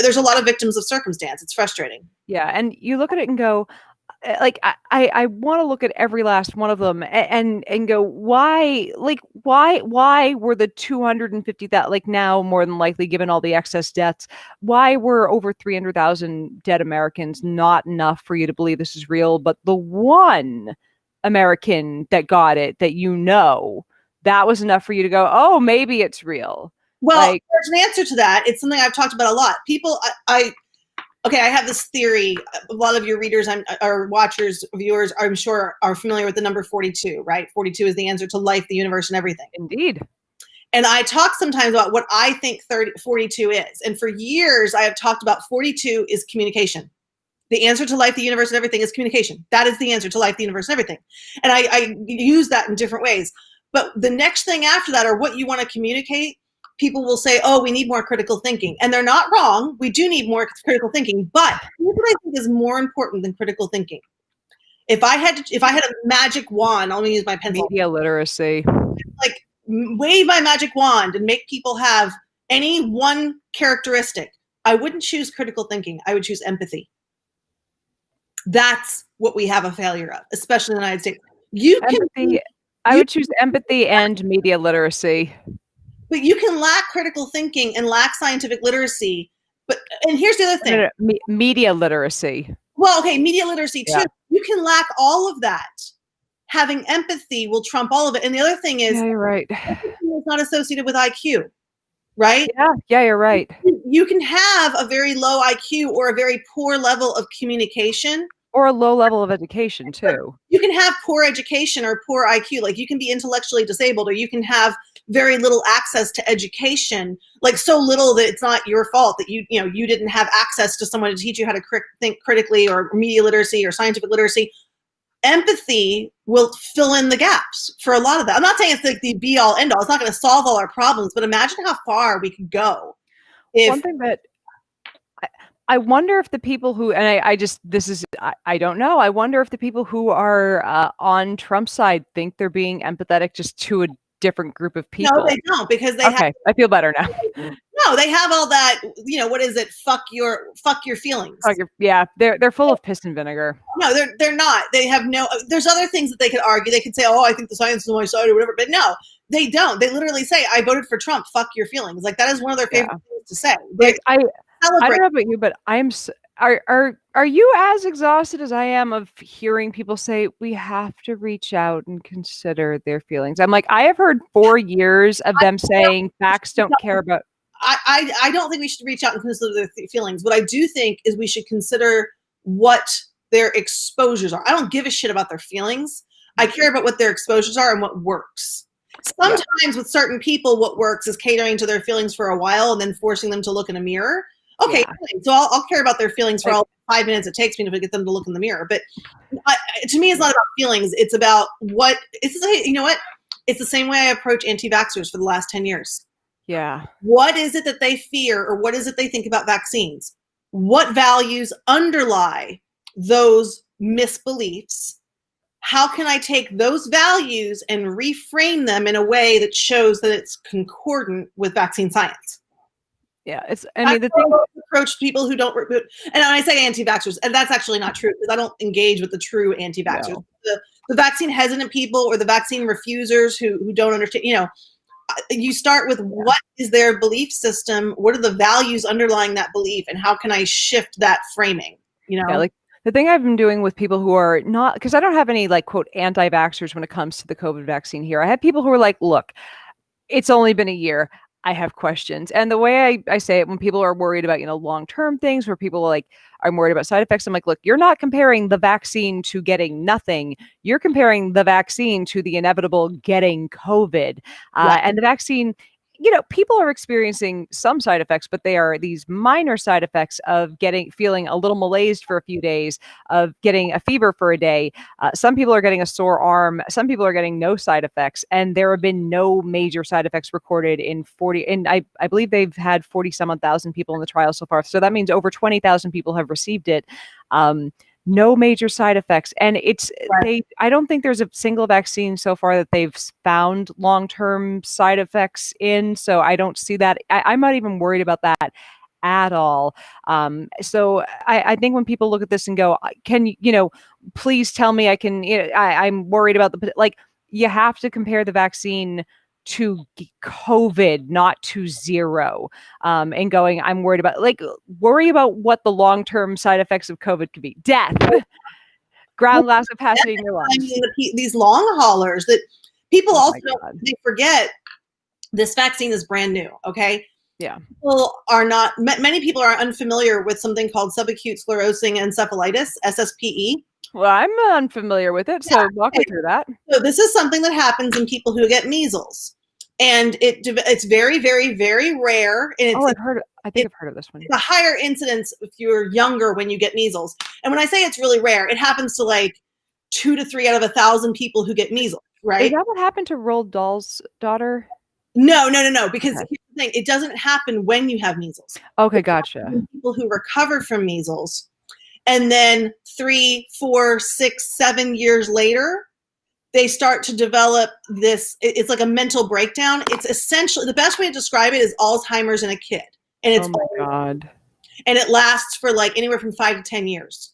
there's a lot of victims of circumstance. It's frustrating. Yeah, and you look at it and go, like, I want to look at every last one of them and go, why were the 250 that, like, now more than likely, given all the excess deaths, why were over 300,000 dead Americans not enough for you to believe this is real? But the one American that got it, that was enough for you to go, oh, maybe it's real. Well, there's an answer to that. It's something I've talked about a lot. People, okay, I have this theory. A lot of your readers or watchers, viewers, I'm sure, are familiar with the number 42, right? 42 is the answer to life, the universe, and everything. Indeed. And I talk sometimes about what I think 42 is. And for years, I have talked about 42 is communication. The answer to life, the universe, and everything is communication. That is the answer to life, the universe, and everything. And I use that in different ways. But the next thing after that, or what you want to communicate, people will say, oh, we need more critical thinking. And they're not wrong. We do need more critical thinking. But here's what I think is more important than critical thinking. If I had a magic wand, I'm going to use my pencil. Media literacy. Like, wave my magic wand and make people have any one characteristic. I wouldn't choose critical thinking. I would choose empathy. That's what we have a failure of, especially in the United States. I would choose empathy and media literacy. But you can lack critical thinking and lack scientific literacy. And here's the other thing. Media literacy. Well, okay, media literacy too. Yeah. You can lack all of that. Having empathy will trump all of it. And the other thing is, you're right. Empathy is not associated with IQ, right? Yeah, you're right. You can have a very low IQ or a very poor level of communication. Or a low level of education too. You can have poor education or poor IQ. Like, you can be intellectually disabled, or you can have very little access to education, like so little that it's not your fault that you didn't have access to someone to teach you how to think critically, or media literacy or scientific literacy. Empathy will fill in the gaps for a lot of that. I'm not saying it's like the be all end all. It's not going to solve all our problems, but imagine how far we could go. One thing that I wonder if the people who, and I don't know. I wonder if the people who are on Trump's side think they're being empathetic just to a different group of people. No, they don't, because I feel better now. No, they have all that, what is it? Fuck your feelings. They're full of piss and vinegar. No, they're not. They have there's other things that they could argue. They could say, oh, I think the science is on my side or whatever. But no, they don't. They literally say, I voted for Trump. Fuck your feelings. Like, that is one of their favorite things to say. I don't know about you, but are you as exhausted as I am of hearing people say we have to reach out and consider their feelings? I'm like, I have heard 4 years of them saying facts don't care about. I don't think we should reach out and consider their feelings. What I do think is we should consider what their exposures are. I don't give a shit about their feelings. I care about what their exposures are and what works. Sometimes with certain people, what works is catering to their feelings for a while and then forcing them to look in a mirror. Okay, so I'll care about their feelings for all 5 minutes it takes me to get them to look in the mirror. But to me, it's not about feelings. It's about what it's. You know what? It's the same way I approach anti-vaxxers for the last 10 years. Yeah. What is it that they fear, or what is it they think about vaccines? What values underlie those misbeliefs? How can I take those values and reframe them in a way that shows that it's concordant with vaccine science? Yeah, I mean, the thing approach people who don't, and when I say anti-vaxxers, and that's actually not true because I don't engage with the true anti-vaxxers. No. The vaccine hesitant people or the vaccine refusers who don't understand, you start with what is their belief system? What are the values underlying that belief? And how can I shift that framing? Yeah, like the thing I've been doing with people who are not, because I don't have any like quote anti-vaxxers when it comes to the COVID vaccine here. I have people who are like, look, it's only been a year. I have questions. And the way I say it, when people are worried about, long-term things where people are like, I'm worried about side effects. I'm like, look, you're not comparing the vaccine to getting nothing. You're comparing the vaccine to the inevitable getting COVID. And the vaccine, people are experiencing some side effects, but they are these minor side effects of feeling a little malaised for a few days, of getting a fever for a day. Some people are getting a sore arm. Some people are getting no side effects. And there have been no major side effects recorded in 40. And I believe they've had 40-some-odd-thousand people in the trial so far. So that means over 20,000 people have received it. No major side effects. And I don't think there's a single vaccine so far that they've found long-term side effects in. So I don't see that. I'm not even worried about that at all. So I think when people look at this and go, can please tell me I'm worried about you have to compare the vaccine to COVID, not to zero, and going, I'm worried about worry about what the long-term side effects of COVID could be. Death, ground glass opacity in your lungs. These long haulers that people they forget this vaccine is brand new. Okay. Yeah. Many people are unfamiliar with something called subacute sclerosing encephalitis, SSPE. Well, I'm unfamiliar with it, so walk me through that. So this is something that happens in people who get measles. And it's very, very, very rare. And I've heard of this one. It's a higher incidence if you're younger when you get measles. And when I say it's really rare, it happens to like 2 to 3 out of 1,000 people who get measles, right? Is that what happened to Roald Dahl's daughter? No. Because here's the thing, it doesn't happen when you have measles. Okay, gotcha. People who recover from measles, and then 3, 4, 6, 7 years later, they start to develop this. It's like a mental breakdown. It's essentially, the best way to describe it is Alzheimer's in a kid. And it's, oh my God. And it lasts for like anywhere from 5 to 10 years.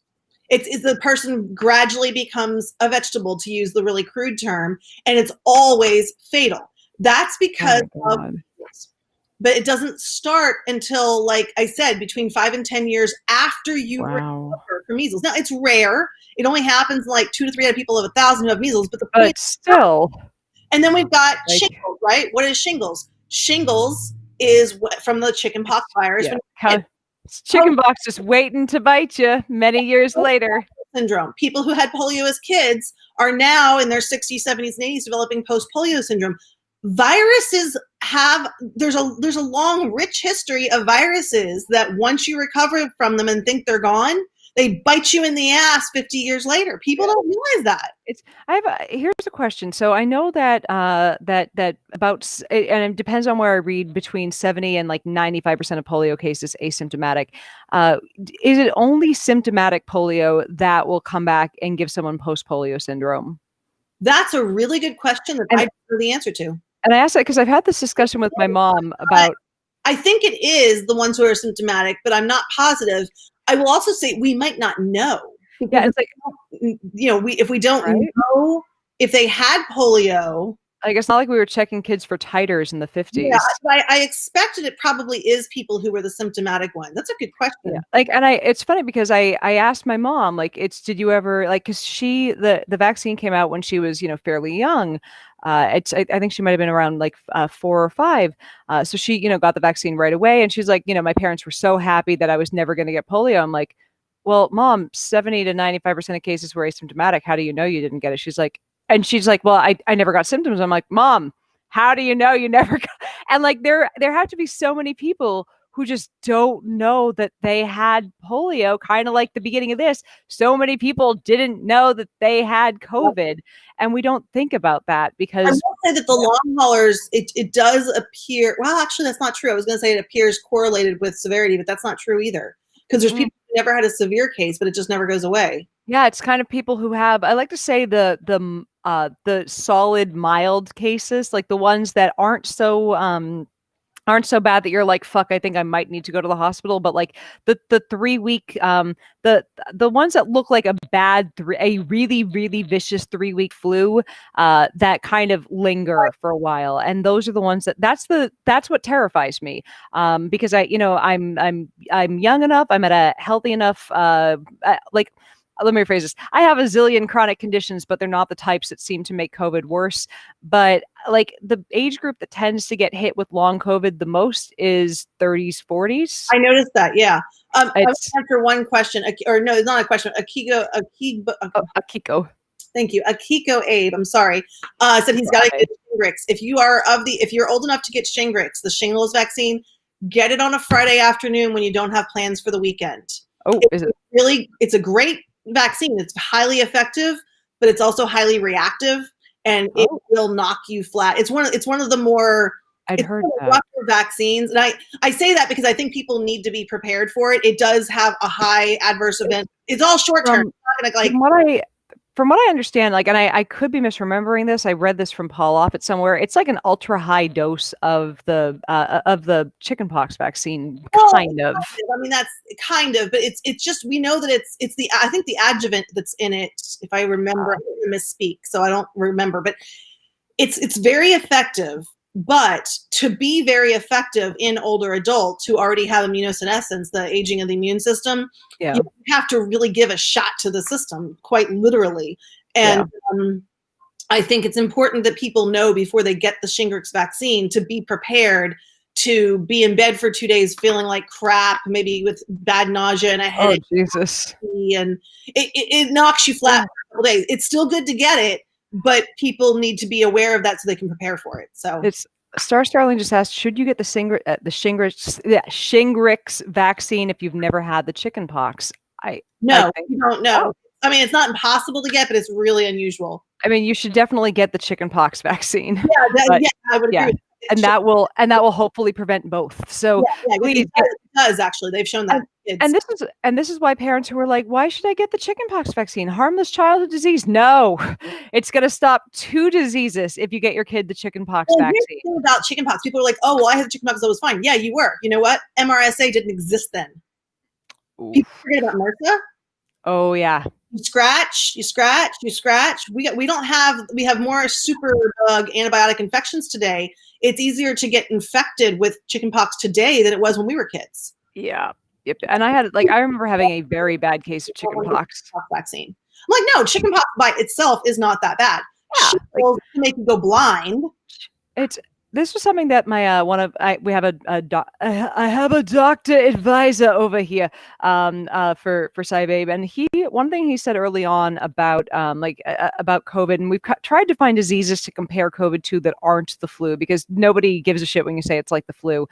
It's the person gradually becomes a vegetable, to use the really crude term, and it's always fatal. That's because of measles. But it doesn't start until, like I said, between 5 and 10 years after you recover from measles. Now, it's rare. It only happens like 2 to 3 out of people of 1,000 who have measles. But still. And then we've got shingles, right? What is shingles? Shingles is from the chickenpox virus. Yeah. Chickenpox just waiting to bite you many years later. Syndrome. People who had polio as kids are now in their 60s, 70s, and 80s developing post-polio syndrome. Viruses there's a long, rich history of viruses that once you recover from them and think they're gone, they bite you in the ass 50 years later. People don't realize that. Here's a question. So I know that that about, and it depends on where I read, between 70 and like 95% of polio cases asymptomatic. Is it only symptomatic polio that will come back and give someone post-polio syndrome? That's a really good question that I don't know the answer to. And I asked that because I've had this discussion with my mom about. I think it is the ones who are symptomatic, but I'm not positive. I will also say we might not know. Yeah, it's like, if we don't know if they had polio, Like, it's not like we were checking kids for titers in the Yeah, 50s. I expected it probably is people who were the symptomatic one. That's a good Yeah. question. Like, and it's funny because I asked my mom, like, did you ever, like, because the vaccine came out when she was, fairly young. I think she might have been around like 4 or 5. So she, got the vaccine right away. And she's like, my parents were so happy that I was never going to get polio. I'm like, well, mom, 70 to 95% of cases were asymptomatic. How do you know you didn't get it? She's like, well, I never got symptoms. I'm like, mom, how do you know you never got? And like, there have to be so many people who just don't know that they had polio, kind of like the beginning of this. So many people didn't know that they had COVID, and we don't think about that I because will say that the long haulers, it does appear, well, actually, that's not true. I was going to say it appears correlated with severity, but that's not true either. Because there's people who never had a severe case, but it just never goes away. yeah, it's kind of people who have, I like to say the solid mild cases, like the ones that aren't so bad that you're like, fuck, I think I might need to go to the hospital. But like the 3 week, the ones that look like a really, really vicious 3 week flu, that kind of linger for a while. And those are the ones that's what terrifies me. Because I'm young enough, I'm at a healthy enough, like, let me rephrase this. I have a zillion chronic conditions, but they're not the types that seem to make COVID worse. But like the age group that tends to get hit with long COVID the most is 30s, 40s. I noticed that, yeah. I want It's to answer one question, or no, it's not a question. Akiko. Thank you. Akiko Abe, I'm sorry, said he's got to get Shingrix. If you're old enough to get Shingrix, the shingles vaccine, get it on a Friday afternoon when you don't have plans for the weekend. Oh, is it? It's a great vaccine. It's highly effective, but it's also highly reactive, and it will knock you flat. It's one of the more I'd heard that. vaccines, and I say that because I think people need to be prepared for it. It does have a high adverse event. It's all short term. From what I understand, like, and I could be misremembering this. I read this from Paul Offit somewhere. It's like an ultra high dose of the chickenpox vaccine, kind of. I mean, that's kind of, but it's just, we know that it's the, I think the adjuvant that's in it, if I remember, I don't misspeak, so I don't remember, but it's very effective. But to be very effective in older adults who already have immunosenescence, the aging of the immune system, Yeah. you have to really give a shot to the system, quite literally. And I think it's important that people know before they get the Shingrix vaccine to be prepared to be in bed for 2 days feeling like crap, maybe with bad nausea and a headache. Oh, Jesus. And it knocks you flat for a couple days. It's still good to get it, but people need to be aware of that so they can prepare for it. So it's Star Starling just asked, should you get the Shingrix vaccine if you've never had the chickenpox? No, you don't know. I mean, it's not impossible to get, but it's really unusual. I mean, you should definitely get the chickenpox vaccine. Yeah, I would agree. And that will hopefully prevent both. So please, it does actually. They've shown that. And this is why parents who are like, why should I get the chickenpox vaccine? Harmless childhood disease? No, it's going to stop 2 diseases if you get your kid the chickenpox vaccine. Here's the thing about chickenpox, people are like, oh, well, I had chickenpox, so it was fine. Yeah, you were. You know what? MRSA didn't exist then. Oof. People forget about MRSA. Oh yeah. You scratch. We have more super bug antibiotic infections today. It's easier to get infected with chickenpox today than it was when we were kids. Yeah. Yep. And I remember having a very bad case of chickenpox vaccine. I'm like, no, chickenpox by itself is not that bad. Yeah, can make you go blind. This was something that my I have a doctor advisor over here for SciBabe, and one thing he said early on about about COVID, and we've tried to find diseases to compare COVID to that aren't the flu, because nobody gives a shit when you say it's like the flu.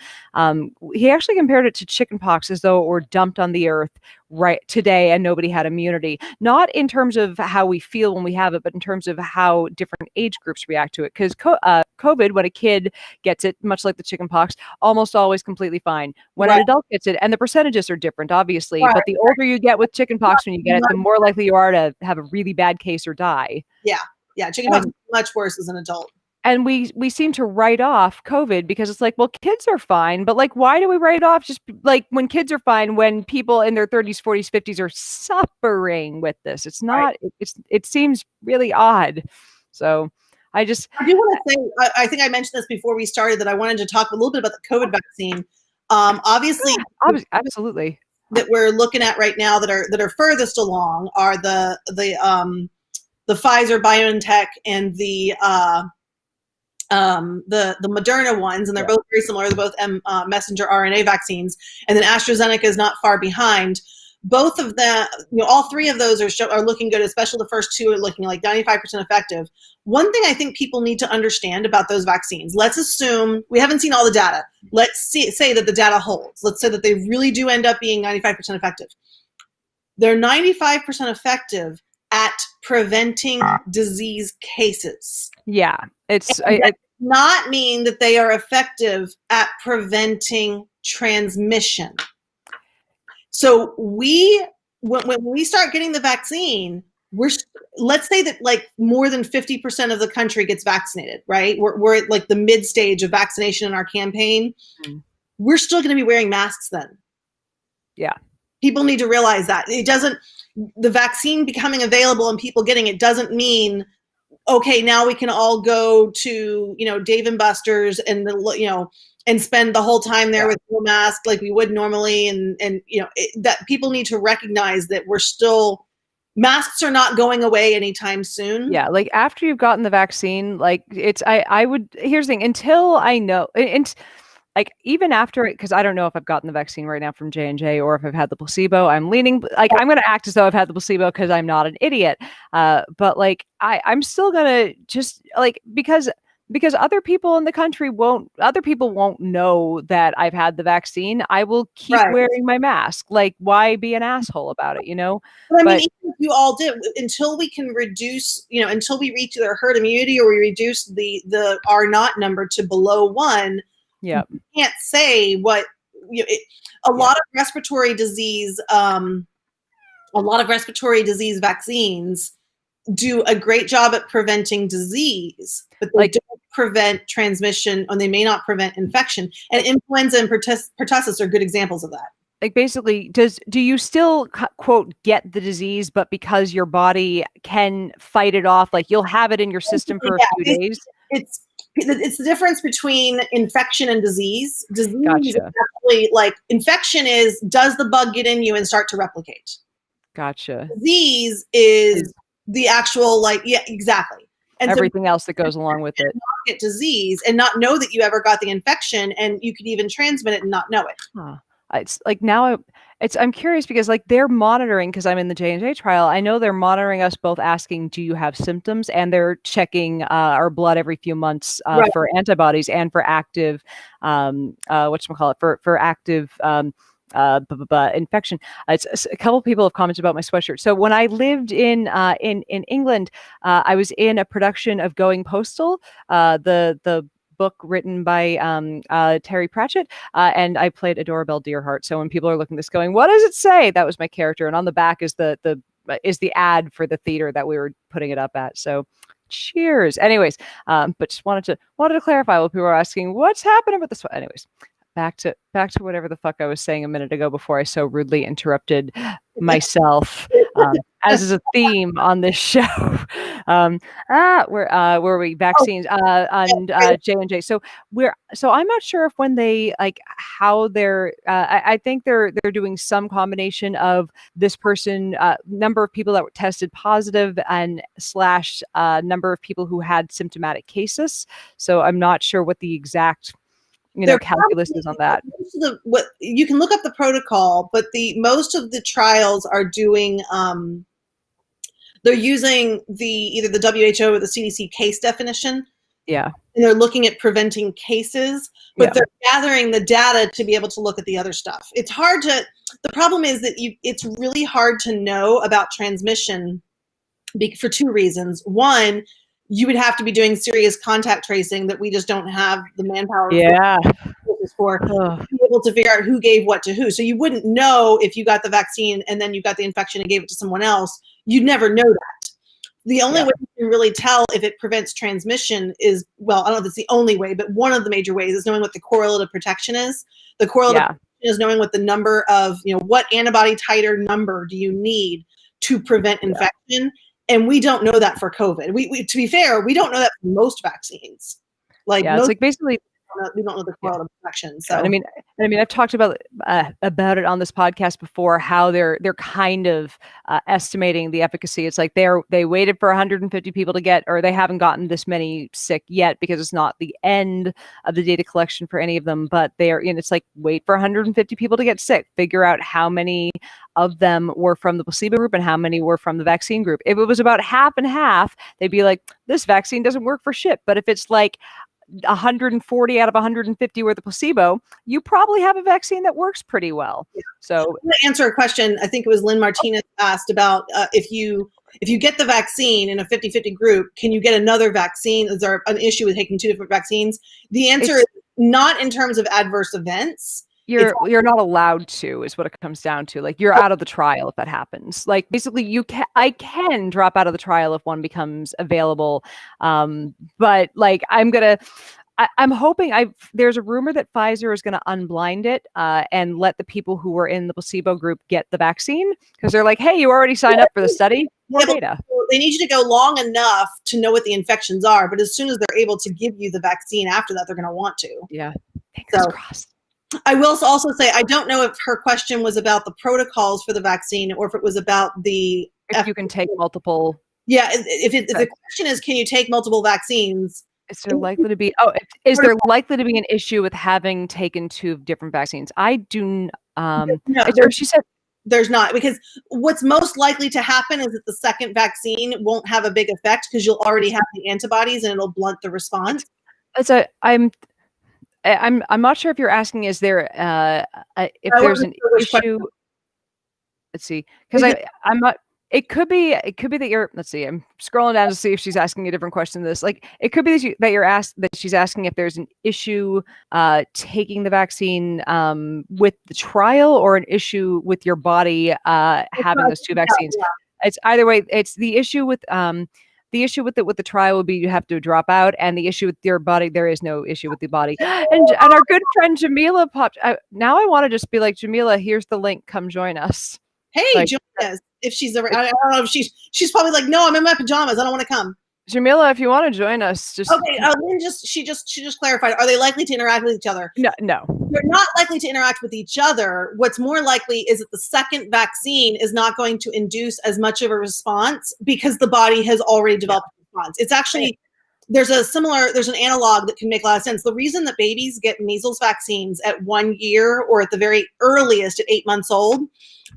He actually compared it to chickenpox as though it were dumped on the earth right today and nobody had immunity, not in terms of how we feel when we have it, but in terms of how different age groups react to it. Because COVID, when a kid gets it, much like the chickenpox, almost always completely fine. When an adult gets it, and the percentages are different, obviously, but the older you get with chickenpox, when you get it, the more likely you are to have a really bad case or die. Yeah, chickenpox is much worse as an adult. And we seem to write off COVID because it's like, well, kids are fine, but like, why do we write it off? Just like when kids are fine, when people in their 30s, 40s, 50s are suffering with this. It's not, it seems really odd. So I just, I do want to say, I think I mentioned this before we started, that I wanted to talk a little bit about the COVID vaccine. Obviously, absolutely. that we're looking at right now that are furthest along are the Pfizer, BioNTech, and the Moderna ones, and they're both very similar. They're both messenger RNA vaccines, and then AstraZeneca is not far behind. Both of them, all three of those are looking good, especially the first two are looking like 95% effective. One thing I think people need to understand about those vaccines, let's assume, we haven't seen all the data. Let's say that the data holds. Let's say that they really do end up being 95% effective. They're 95% effective at preventing disease cases. Yeah, it not mean that they are effective at preventing transmission. So when we start getting the vaccine, let's say that like more than 50% of the country gets vaccinated, right? We're at like the mid stage of vaccination in our campaign. We're still going to be wearing masks then. Yeah. People need to realize that the vaccine becoming available and people getting it doesn't mean, okay, now we can all go to, Dave & Buster's and and spend the whole time there with no mask like we would normally. And that people need to recognize that masks are not going away anytime soon. Yeah. Like after you've gotten the vaccine, like here's the thing, until I know, like even after it, because I don't know if I've gotten the vaccine right now from J&J or if I've had the placebo. I'm leaning, like I'm going to act as though I've had the placebo because I'm not an idiot. But like I'm still going to just like, because other people in the country won't know that I've had the vaccine. I will keep wearing my mask. Like, why be an asshole about it, But I mean, even if you all did, until we can reduce, until we reach either herd immunity or we reduce the R naught number to below 1, you can't say what a lot of respiratory disease vaccines do a great job at preventing disease, but they don't prevent transmission, and they may not prevent infection. And influenza and pertussis are good examples of that. Like basically, do you still quote get the disease, but because your body can fight it off, like you'll have it in your system for a few days? It's the difference between infection and disease. Disease is Gotcha. actually like infection is, does the bug get in you and start to replicate? Gotcha. Disease is the actual exactly. And everything else that goes along with it. Not get disease and not know that you ever got the infection, and you could even transmit it and not know it. Huh. It's like now I'm curious because like they're monitoring, because I'm in the J&J trial. I know they're monitoring us both, asking, do you have symptoms? And they're checking our blood every few months for antibodies and for active, for active infection. It's a couple of people have commented about my sweatshirt. So when I lived in England, I was in a production of Going Postal, the book written by Terry Pratchett, and I played Adorabelle Dearheart. So when people are looking at this going, what does it say? That was my character, and on the back is the ad for the theater that we were putting it up at. So cheers. Anyways, but just wanted to clarify while people are asking what's happening with this. Anyways, back to whatever the fuck I was saying a minute ago before I so rudely interrupted myself, as is a theme on this show. Where were we? Vaccines on J&J. So I'm not sure if when they how they're I think they're doing some combination of this person, number of people that were tested positive and / number of people who had symptomatic cases. So I'm not sure what the exact calculus is on that. What you can look up the protocol, but most of the trials are doing they're using either the WHO or the CDC case definition. Yeah. And they're looking at preventing cases, but they're gathering the data to be able to look at the other stuff. The problem is that it's really hard to know about transmission for 2 reasons. One, you would have to be doing serious contact tracing that we just don't have the manpower for to be able to figure out who gave what to who. So you wouldn't know if you got the vaccine and then you got the infection and gave it to someone else. You'd never know that. The only way you can really tell if it prevents transmission is, well, I don't know if it's the only way, but one of the major ways is knowing what the correlative protection is. The correlative protection is knowing what the number of, what antibody titer number do you need to prevent infection. And we don't know that for COVID. We to be fair, we don't know that for most vaccines. Like yeah, it's like basically we don't know the correlate of protection. So and I mean, I've talked about it on this podcast before. How they're kind of estimating the efficacy. It's like they waited for 150 people to get, or they haven't gotten this many sick yet because it's not the end of the data collection for any of them. But it's like wait for 150 people to get sick, figure out how many of them were from the placebo group and how many were from the vaccine group. If it was about half and half, they'd be like, this vaccine doesn't work for shit. But if it's like 140 out of 150 were the placebo, you probably have a vaccine that works pretty well. Yeah. So I'm going to answer a question. I think it was Lynn Martinez asked about if you get the vaccine in a 50-50 group, can you get another vaccine? Is there an issue with taking two different vaccines? The answer is not in terms of adverse events. You're not allowed to, is what it comes down to. Like, you're out of the trial if that happens. Like, basically I can drop out of the trial if one becomes available. But like, I'm hoping there's a rumor that Pfizer is going to unblind it and let the people who were in the placebo group get the vaccine, because they're like, hey, you already signed up for the study. More data. They need you to go long enough to know what the infections are, but as soon as they're able to give you the vaccine after that, they're going to want to. Yeah. Fingers crossed. I will also say, I don't know if her question was about the protocols for the vaccine or if it was about if you can take multiple. Yeah. If the question is, can you take multiple vaccines? Is there likely to be an issue with having taken two different vaccines? I do. No, she said there's not, because what's most likely to happen is that the second vaccine won't have a big effect because you'll already have the antibodies and it'll blunt the response. I'm not sure if you're asking, is there if there's an issue? Let's see, because I'm not. It could be that you're. Let's see. I'm scrolling down to see if she's asking a different question than this. Like, it could be that she's asking if there's an issue taking the vaccine with the trial, or an issue with your body having those two vaccines. Yeah. It's either way. It's the issue with the trial would be you have to drop out, and the issue with your body, there is no issue with the body. And our good friend Jamila popped. Now I want to just be like, Jamila, here's the link. Come join us. Hey, join us. If she's I don't know if she's probably like, no, I'm in my pajamas. I don't want to come. Jamila, if you want to join us, just okay. Lynn she just clarified. Are they likely to interact with each other? No. They're not likely to interact with each other. What's more likely is that the second vaccine is not going to induce as much of a response because the body has already developed a response. It's actually there's an analog that can make a lot of sense. The reason that babies get measles vaccines at 1 year or at the very earliest at 8 months old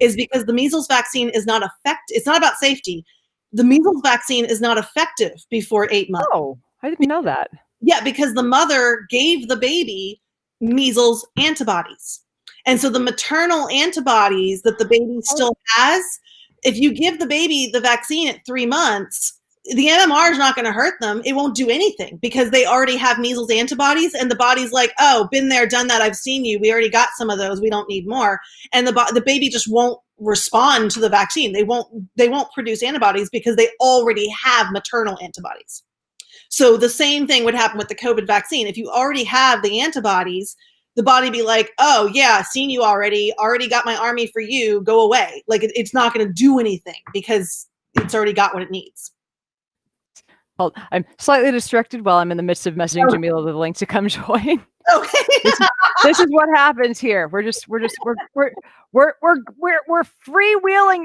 is because the measles vaccine is not effective. It's not about safety. The measles vaccine is not effective before 8 months. Oh, I didn't know that. Yeah, because the mother gave the baby measles antibodies. And so the maternal antibodies that the baby still has, if you give the baby the vaccine at 3 months, the MMR is not going to hurt them. It won't do anything because they already have measles antibodies, and the body's like, oh, been there, done that. I've seen you. We already got some of those. We don't need more. And the baby just won't respond to the vaccine. They won't produce antibodies because they already have maternal antibodies. So the same thing would happen with the COVID vaccine. If you already have the antibodies, the body be like, oh yeah, seen you already got my army for you, go away. Like it's not going to do anything because it's already got what it needs. Well, I'm slightly distracted while I'm in the midst of messaging Jamila the link to come join. Okay. This is what happens here. We're freewheeling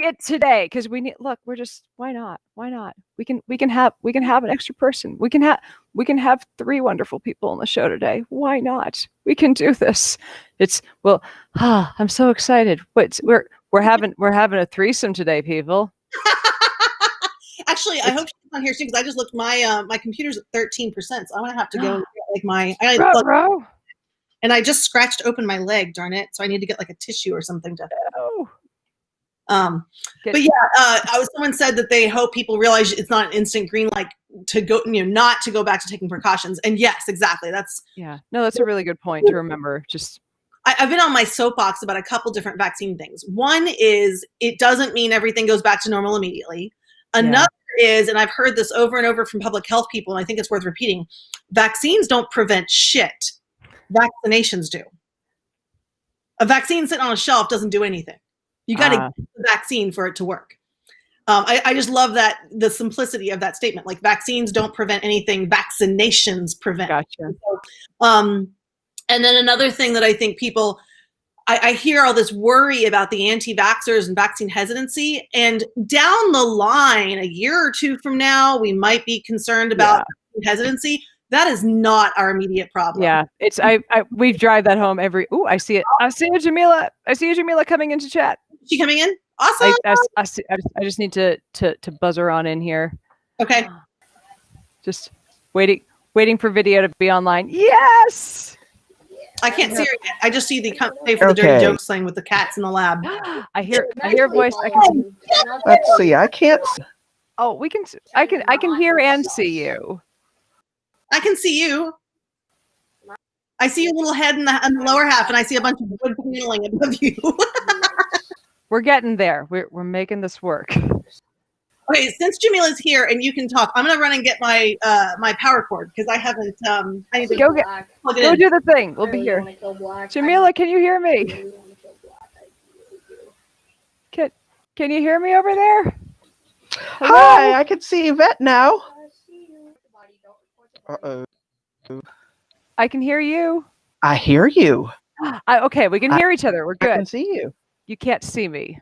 it today because we need. Look, why not? We can have an extra person. We can have 3 wonderful people on the show today. Why not? We can do this. I'm so excited. We're having a threesome today, people. Actually, I hope she's on here soon because I just looked my computer's at 13%, so I'm gonna have to go like and I just scratched open my leg, darn it! So I need to get like a tissue or something to. But yeah, someone said that they hope people realize it's not an instant green light to go, not to go back to taking precautions. And yes, exactly. That's a really good point to remember. Just. I've been on my soapbox about a couple different vaccine things. One is it doesn't mean everything goes back to normal immediately. Another is, and I've heard this over and over from public health people, and I think it's worth repeating, vaccines don't prevent shit. Vaccinations do. A vaccine sitting on a shelf doesn't do anything. You got to get the vaccine for it to work. I just love that, the simplicity of that statement. Like, vaccines don't prevent anything, vaccinations prevent. Gotcha. And then another thing that I think people, I hear all this worry about the anti-vaxxers and vaccine hesitancy, and down the line, a year or two from now, we might be concerned about hesitancy. That is not our immediate problem. Yeah, it's we drive that home every. Ooh, I see it. I see you, Jamila. I see you, Jamila, coming into chat. Is she coming in? Awesome. I just need to buzz her on in here. Okay. Just waiting for video to be online. Yes. I can't see her yet. I just see the Pay for the Dirty Jokes thing with the cats in the lab. I hear a voice. I can see. Let's see. I can't. Oh, we can. I can hear and see you. I can see you. I see your little head in the lower half, and I see a bunch of wood paneling above you. We're getting there. We're making this work. Okay, since Jamila's here and you can talk, I'm gonna run and get my my power cord because I haven't. I need to go do the thing. We'll be here. Jamila, can you hear me? Can you hear me over there? Hello? Hi, I can see Yvette now. Uh-oh. I can hear you. I hear you. Okay, we can hear each other. We're good. I can see you. You can't see me.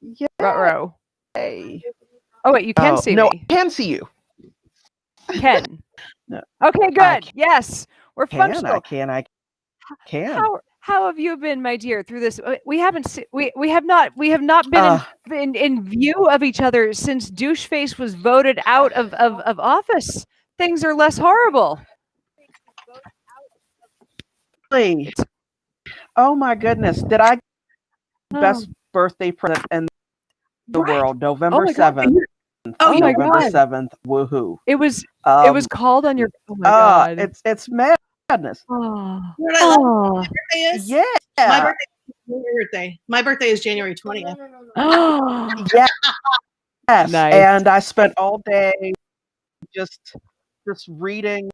Yeah. Ruh-roh. Hey. Oh wait, you can see no, me. I can see you. Ken. No. Okay, good. Yes, we're functional. I can. How have you been, my dear, through this? We haven't we have not been in view of each other since Doucheface was voted out of office. Things are less horrible. Oh my goodness! Did I best birthday present in the world? November 7th. Oh, November 7th. Woohoo! It was called on your. Oh my god! It's madness. Oh. My birthday is? Yeah. My birthday is January 20th. Oh yes. Nice. And I spent all day just reading.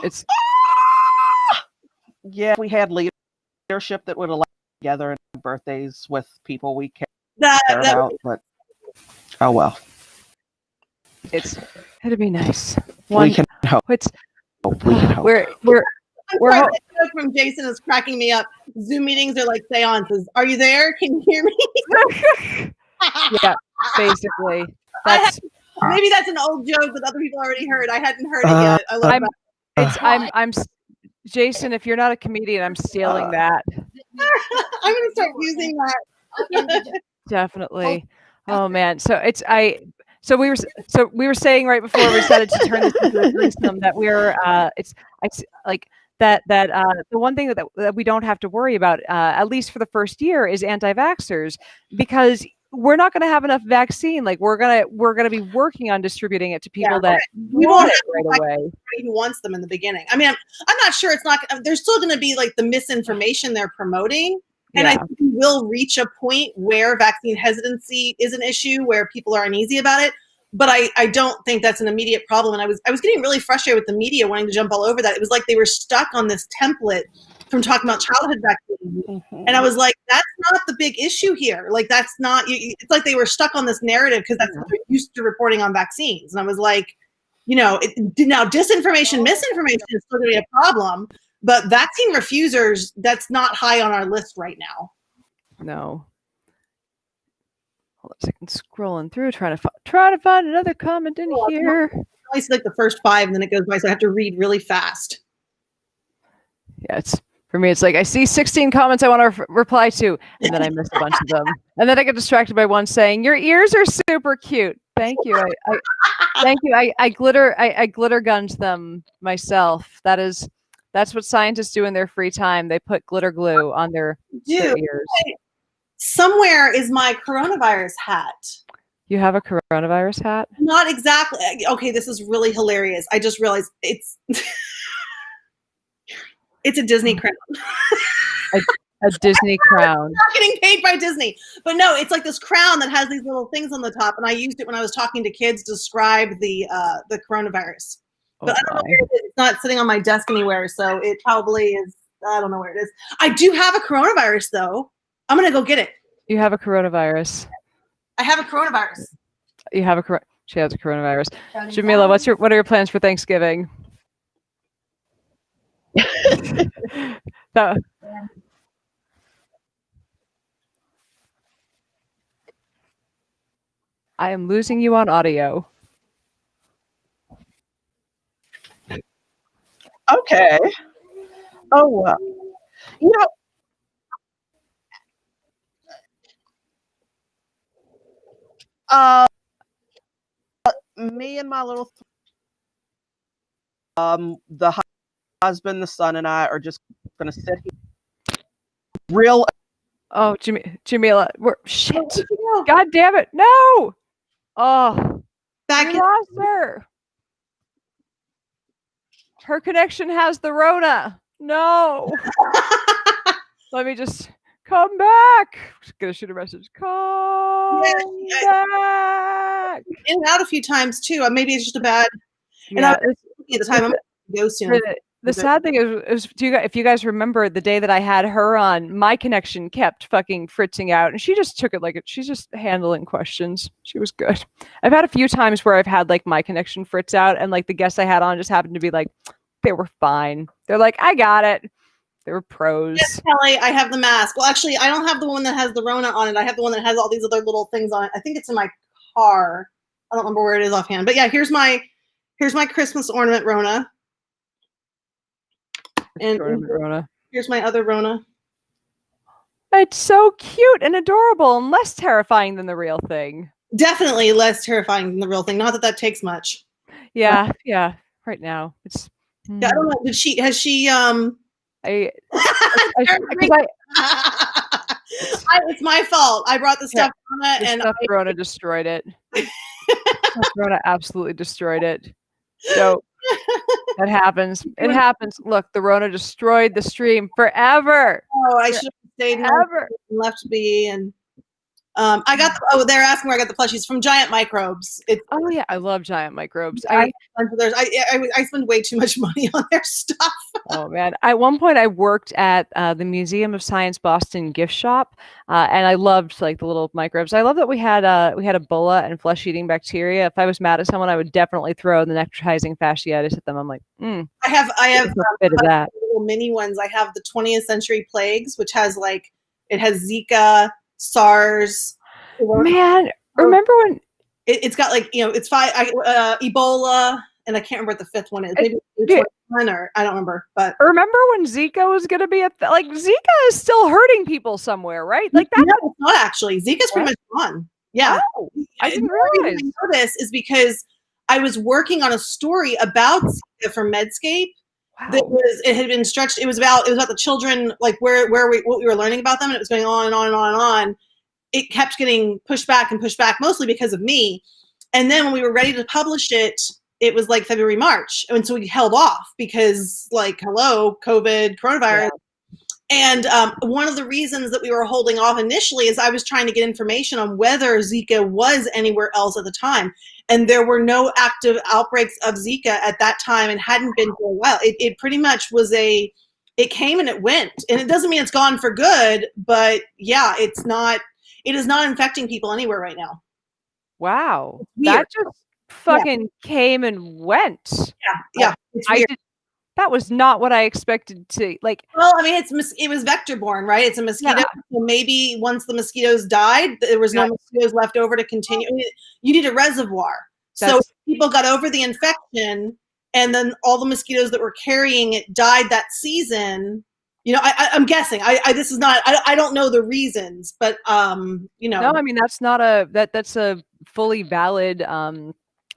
It's we had leadership that would allow together and birthdays with people we care about, but oh well. It'd be nice. We can hope. We can hope. We're the joke from Jason is cracking me up. Zoom meetings are like seances. Are you there? Can you hear me? Yeah, basically. Maybe that's an old joke that other people already heard. I hadn't heard it yet. I love that. I'm Jason, if you're not a comedian, I'm stealing that. I'm gonna start using that. Definitely. Oh man. So we were saying right before we decided to turn this into a threesome that we're the one thing that we don't have to worry about, at least for the first year, is anti-vaxxers, because we're not going to have enough vaccine. Like we're gonna be working on distributing it to people that we won't have right away. Who wants them in the beginning? I mean, I'm not sure. It's not. There's still going to be like the misinformation they're promoting, and I think we will reach a point where vaccine hesitancy is an issue where people are uneasy about it. But I don't think that's an immediate problem. And I was getting really frustrated with the media wanting to jump all over that. It was like they were stuck on this template from talking about childhood vaccines. Mm-hmm. And I was like, that's not the big issue here. Like, that's not, it's like they were stuck on this narrative because that's what they're used to reporting on vaccines. And I was like, now disinformation, misinformation is still going to be a problem, but vaccine refusers, that's not high on our list right now. No. Hold on a second, scrolling through, trying to find another comment in here. I see like the first 5 and then it goes by, so I have to read really fast. Yeah, for me, it's like I see 16 comments I want to reply to, and then I miss a bunch of them, and then I get distracted by one saying, "Your ears are super cute." Thank you. Thank you. I glitter gunned them myself. That's what scientists do in their free time. They put glitter glue on their ears. Somewhere is my coronavirus hat. You have a coronavirus hat? Not exactly. Okay, this is really hilarious. I just realized it's it's a Disney crown. a Disney crown. I'm not getting paid by Disney. But no, it's like this crown that has these little things on the top, and I used it when I was talking to kids to describe the coronavirus. But I don't know where it is. It's not sitting on my desk anywhere, so it probably is. I don't know where it is. I do have a coronavirus though. I'm gonna go get it. You have a coronavirus. I have a coronavirus. You have a She has a coronavirus. Jamila, what are your plans for Thanksgiving? So, I am losing you on audio. Okay. Oh, well. You know, me and my little the husband, the son, and I are just gonna sit here. Real. Oh, Jamila, shit! God damn it! No! Oh, we lost her. Her connection has the Rona. No. Let me just come back. Just gonna shoot a message. Come back. In and out a few times too. Maybe it's just a bad. And I was at the time, I'm gonna go soon. The sad thing is if you guys remember the day that I had her on, my connection kept fucking fritzing out, and she just took it like she's just handling questions. She was good. I've had a few times where I've had like my connection fritz out, and like the guests I had on just happened to be like, they were fine. They're like, I got it. They were pros. Yes, Kelly, I have the mask. Well, actually, I don't have the one that has the Rona on it. I have the one that has all these other little things on it. I think it's in my car. I don't remember where it is offhand. But yeah, here's my Christmas ornament Rona. And Rona. Here's my other Rona. It's so cute and adorable and less terrifying than the real thing. Definitely less terrifying than the real thing. Not that that takes much. Yeah, yeah. Right now, it's. Yeah, I don't know. Has she? It's my fault. I brought the stuff Rona, and Rona destroyed it. Rona absolutely destroyed it. So that happens. It happens. Look, the Rona destroyed the stream forever. Oh, I should have stayed and left be. And I got. They're asking where I got the plushies from. Giant Microbes. Oh yeah, I love Giant Microbes. I spend way too much money on their stuff. Oh man! At one point, I worked at the Museum of Science Boston gift shop, and I loved like the little microbes. I love that we had Ebola and flesh-eating bacteria. If I was mad at someone, I would definitely throw the necrotizing fasciitis at them. I'm like, I have a bit of that. Little mini ones. I have the 20th century plagues, which has it has Zika, SARS. Man, remember when it's got it's Ebola, and I can't remember what the fifth one is. Maybe it's one, or I don't remember. But remember when Zika was going to be Zika is still hurting people somewhere, right? Like that. No, it's not actually. Zika's pretty much gone. Yeah, I didn't realize. I know this is because I was working on a story about Zika for Medscape. Wow. It had been stretched. It was about the children, like what we were learning about them, and it was going on and on and on and on. It kept getting pushed back, mostly because of me. And then when we were ready to publish it, it was like February, March. And so we held off because hello, COVID, coronavirus. Yeah. And one of the reasons that we were holding off initially is I was trying to get information on whether Zika was anywhere else at the time. And there were no active outbreaks of Zika at that time and hadn't been for a while. It pretty much was it came and it went. And it doesn't mean it's gone for good, but yeah, it is not infecting people anywhere right now. Wow. That just fucking came and went. Yeah. It's weird. That was not what I expected to like. Well, I mean, it was vector born, right? It's a mosquito. Yeah. So maybe once the mosquitoes died, there was no mosquitoes left over to continue. I mean, you need a reservoir. So people got over the infection, and then all the mosquitoes that were carrying it died that season. I'm guessing. This is not. I don't know the reasons, but No, I mean that's not that's a fully valid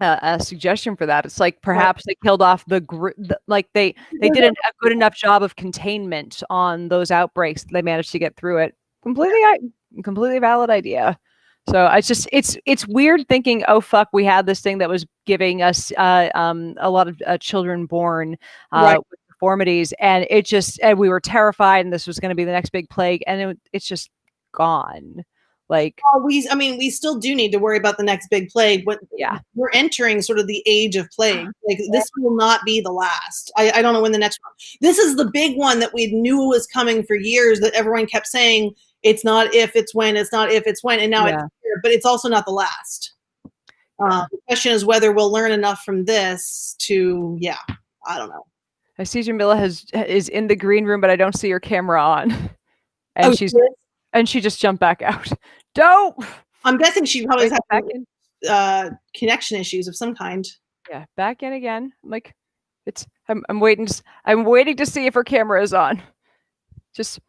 a suggestion for that. It's like perhaps they killed off they did a good enough job of containment on those outbreaks that they managed to get through it. Completely valid idea. So it's weird thinking, oh fuck, we had this thing that was giving us a lot of children born with deformities, and we were terrified, and this was going to be the next big plague, and it's just gone. We still do need to worry about the next big plague. We're entering sort of the age of plague. This will not be the last. I don't know when the next one. This is the big one that we knew was coming for years. That everyone kept saying It's not if, it's when. It's not if, it's when. And now it's here, but it's also not the last. The question is whether we'll learn enough from this to, I don't know. I see Jamila is in the green room, but I don't see her camera on. And she just jumped back out. Don't. I'm guessing she probably has connection issues of some kind. Yeah, back in again. I'm like, I'm waiting to see if her camera is on. Just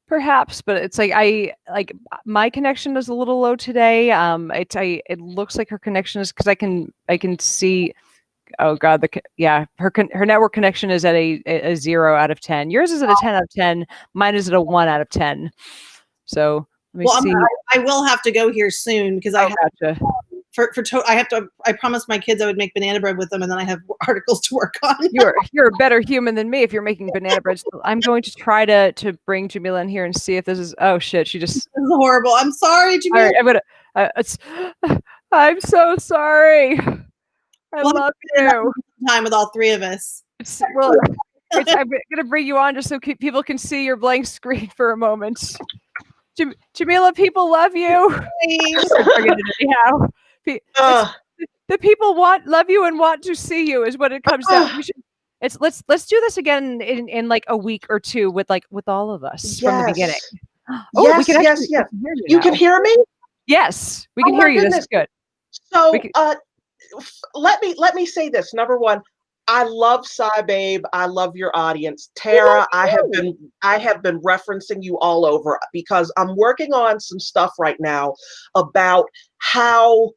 perhaps, but it's like my connection is a little low today. It looks like her connection is, because I can see. Oh God, her network connection is at a 0 out of 10. Yours is at a 10 out of 10. Mine is at a 1 out of 10. So let me see. I will have to go here soon because I promised my kids I would make banana bread with them, and then I have articles to work on. You're a better human than me if you're making banana bread. So I'm going to try to bring Jamila in here and see if this is. Oh shit, she just. This is horrible. I'm sorry, Jamila. All right, I'm so sorry. I love you. Time with all three of us. I'm gonna bring you on just so people can see your blank screen for a moment. Jamila, people love you. Anyhow, the people love you and want to see you is what it comes down. Let's do this again in like a week or two with all of us from the beginning. Yes. You can hear me? Yes, we can hear you. This is good. So let me say this. Number one, I love Babe. I love your audience. Tara, I have been referencing you all over because I'm working on some stuff right now about how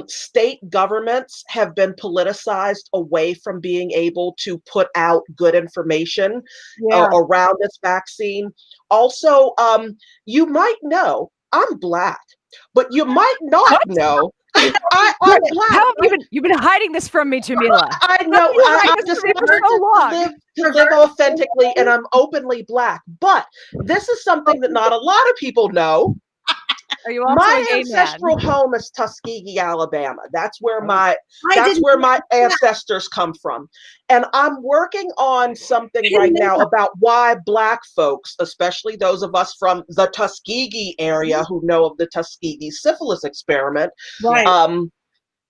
state governments have been politicized away from being able to put out good information around this vaccine. Also, you might know I'm Black, but you might not know. You've been hiding this from me, Jamila? I know. I've just learned to live authentically, and I'm openly Black. But this is something that not a lot of people know. Are you also my ancestral home is Tuskegee, Alabama. That's where my ancestors come from. And I'm working on something right now about why Black folks, especially those of us from the Tuskegee area who know of the Tuskegee syphilis experiment,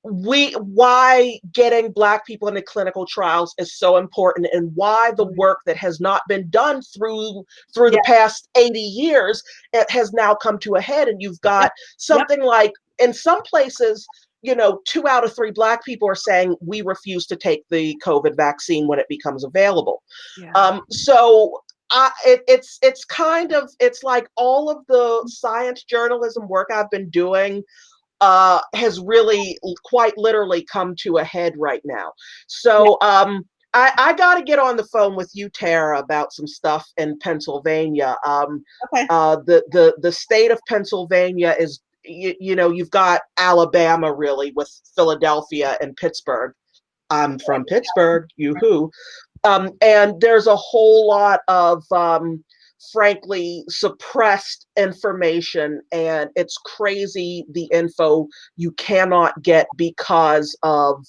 why getting Black people into clinical trials is so important, and why the work that has not been done through the past 80 years, it has now come to a head. And you've got something like, in some places, 2 out of 3 Black people are saying we refuse to take the COVID vaccine when it becomes available. So it's like all of the science journalism work I've been doing has really quite literally come to a head right now. So I got to get on the phone with you, Tara, about some stuff in Pennsylvania. The state of Pennsylvania is, you've got Alabama really with Philadelphia and Pittsburgh. I'm from Pittsburgh, yoo-hoo. And there's a whole lot of frankly suppressed information, and it's crazy the info you cannot get because of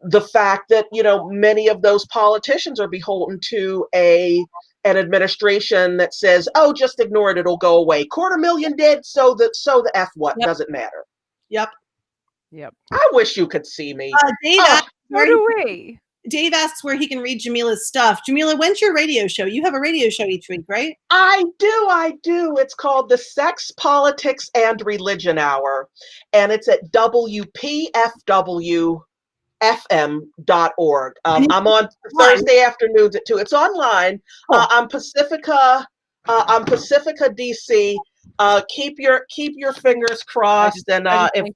the fact that many of those politicians are beholden to an administration that says, oh, just ignore it, it'll go away. 250,000 dead, so the F what doesn't matter. Yep. I wish you could see me. Where do we? Dave asks where he can read Jamila's stuff. Jamila, when's your radio show? You have a radio show each week, right? I do. It's called the Sex, Politics, and Religion Hour, and it's at WPFWFM.org. I'm on Thursday afternoons at 2. It's online. I'm Pacifica, DC. Keep your fingers crossed, and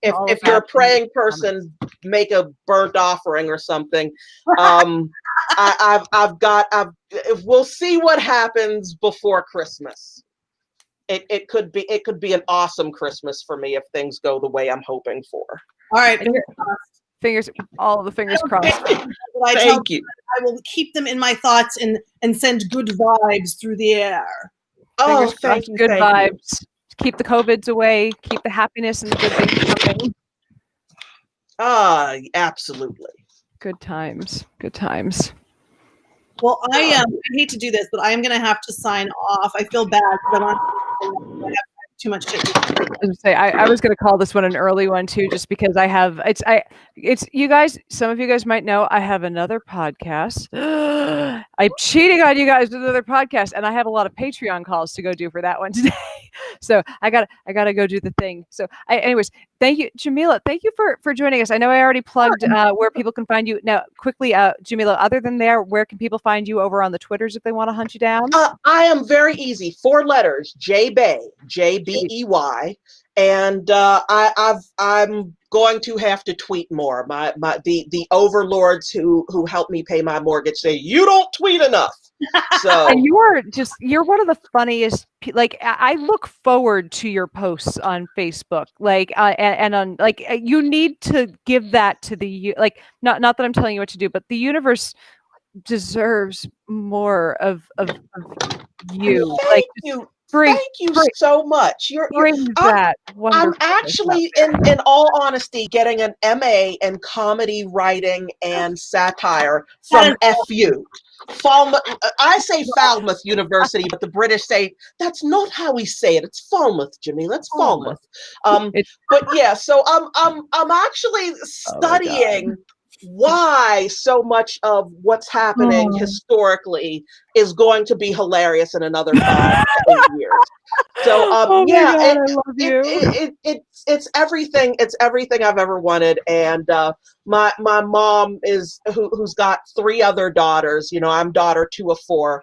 if you're a praying person, make a burnt offering or something. We'll see what happens before Christmas. It could be an awesome Christmas for me if things go the way I'm hoping for. All right, all the fingers crossed. Thank you. I will keep them in my thoughts and send good vibes through the air. Oh, thank you. Good vibes. Keep the COVIDs away. Keep the happiness and the good things coming. Absolutely. Good times. Well, I hate to do this, but I am going to have to sign off. I feel bad because too much shit. I was going to call this one an early one too, just because it's you guys. Some of you guys might know I have another podcast. I'm cheating on you guys with another podcast, and I have a lot of Patreon calls to go do for that one today. So I gotta go do the thing. So anyways, thank you, Jamila. Thank you for joining us. I know I already plugged where people can find you. Now, quickly, Jamila, other than there, where can people find you over on the Twitters if they want to hunt you down? I am very easy. 4 letters, J-Bay, J-B-E-Y. And I'm going to have to tweet more. The overlords who help me pay my mortgage say, you don't tweet enough. So and you're one of the funniest. Like I look forward to your posts on Facebook. Like and on like you need to give that to the not that I'm telling you what to do, but the universe deserves more of you. Thank you. Thank you so much. I'm actually, in all honesty, getting an MA in comedy writing and satire from FU. I say Falmouth University, but the British say that's not how we say it. It's Falmouth, Jimmy. That's Falmouth. But yeah, so I'm actually studying why so much of what's happening historically is going to be hilarious in another 5 to 8 years. So it's everything. It's everything I've ever wanted. And my mom who's got 3 other daughters. You know, I'm daughter 2 of 4.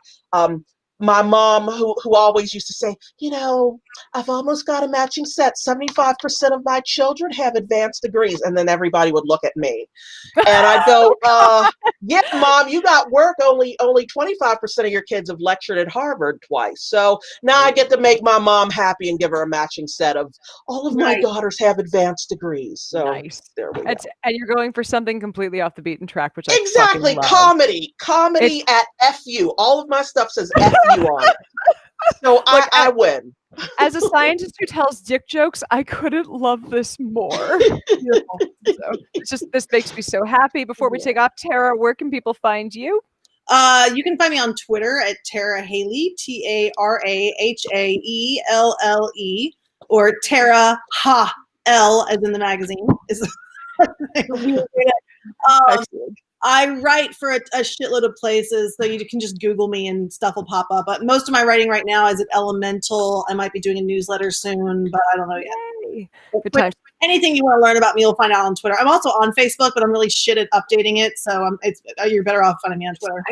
My mom, who always used to say, you know, I've almost got a matching set. 75% of my children have advanced degrees. And then everybody would look at me. And I'd go, yeah, Mom, you got work. Only 25% of your kids have lectured at Harvard twice. So now I get to make my mom happy and give her a matching set of all of my daughters have advanced degrees. So there we go. And you're going for something completely off the beaten track, which exactly. Comedy at FU. All of my stuff says FU on it. So I win. As a scientist who tells dick jokes, I couldn't love this more. So this makes me so happy. Before we take off, Tara, where can people find you? You can find me on Twitter at Tara Haelle, TaraHaelle, or Tara Haelle, as in the magazine. I write for a shitload of places, so you can just Google me and stuff will pop up. But most of my writing right now is at Elemental. I might be doing a newsletter soon, but I don't know yet. Good time. Anything you want to learn about me, you'll find out on Twitter. I'm also on Facebook, but I'm really shit at updating it, so you're better off finding me on Twitter.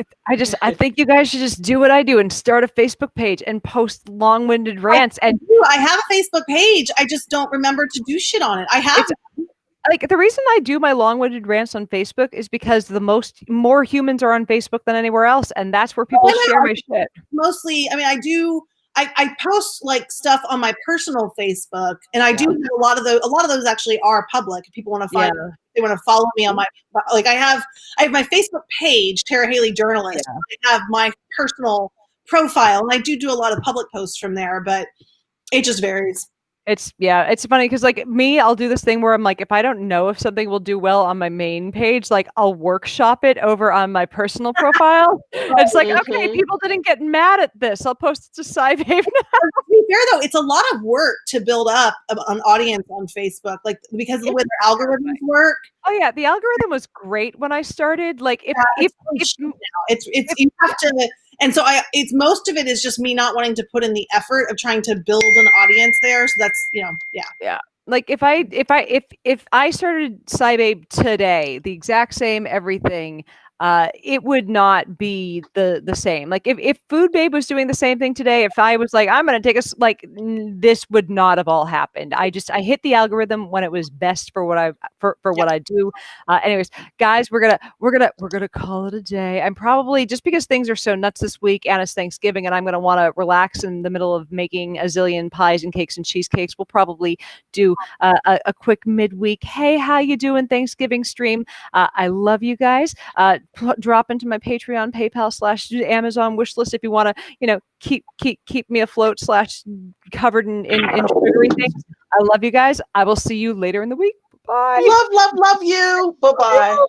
I think you guys should just do what I do and start a Facebook page and post long-winded rants. I have a Facebook page. I just don't remember to do shit on it. I have. Like the reason I do my long-winded rants on Facebook is because more humans are on Facebook than anywhere else, and that's where people share my shit. Mostly, I mean, I post like stuff on my personal Facebook, and I do have a lot of those actually are public. If people want to find, they want to follow me on my I have my Facebook page, Tara Haelle Journalist. I have my personal profile, and I do a lot of public posts from there, but it just varies. It's funny because like me, I'll do this thing where I'm like, if I don't know if something will do well on my main page, like I'll workshop it over on my personal profile. It's like, okay, people didn't get mad at this. I'll post it to Cybabe. To be fair though, it's a lot of work to build up an audience on Facebook, like because of the way their algorithms work. Oh yeah, the algorithm was great when I started. Like if you have to. And so it's most of it is just me not wanting to put in the effort of trying to build an audience there. So that's, yeah. Like if I started Cybabe today, the exact same everything, it would not be the same. Like if Food Babe was doing the same thing today, if I was like, I'm going to take this would not have all happened. I hit the algorithm when it was best for what I do. Anyways, guys, we're gonna call it a day. I'm probably, just because things are so nuts this week and it's Thanksgiving and I'm going to want to relax in the middle of making a zillion pies and cakes and cheesecakes, we'll probably do a quick midweek, hey, how you doing Thanksgiving stream. I love you guys. Drop into my Patreon, PayPal / Amazon wish list if you want to, keep me afloat / covered in sugary things. I love you guys. I will see you later in the week. Bye. Love you. Bye-bye.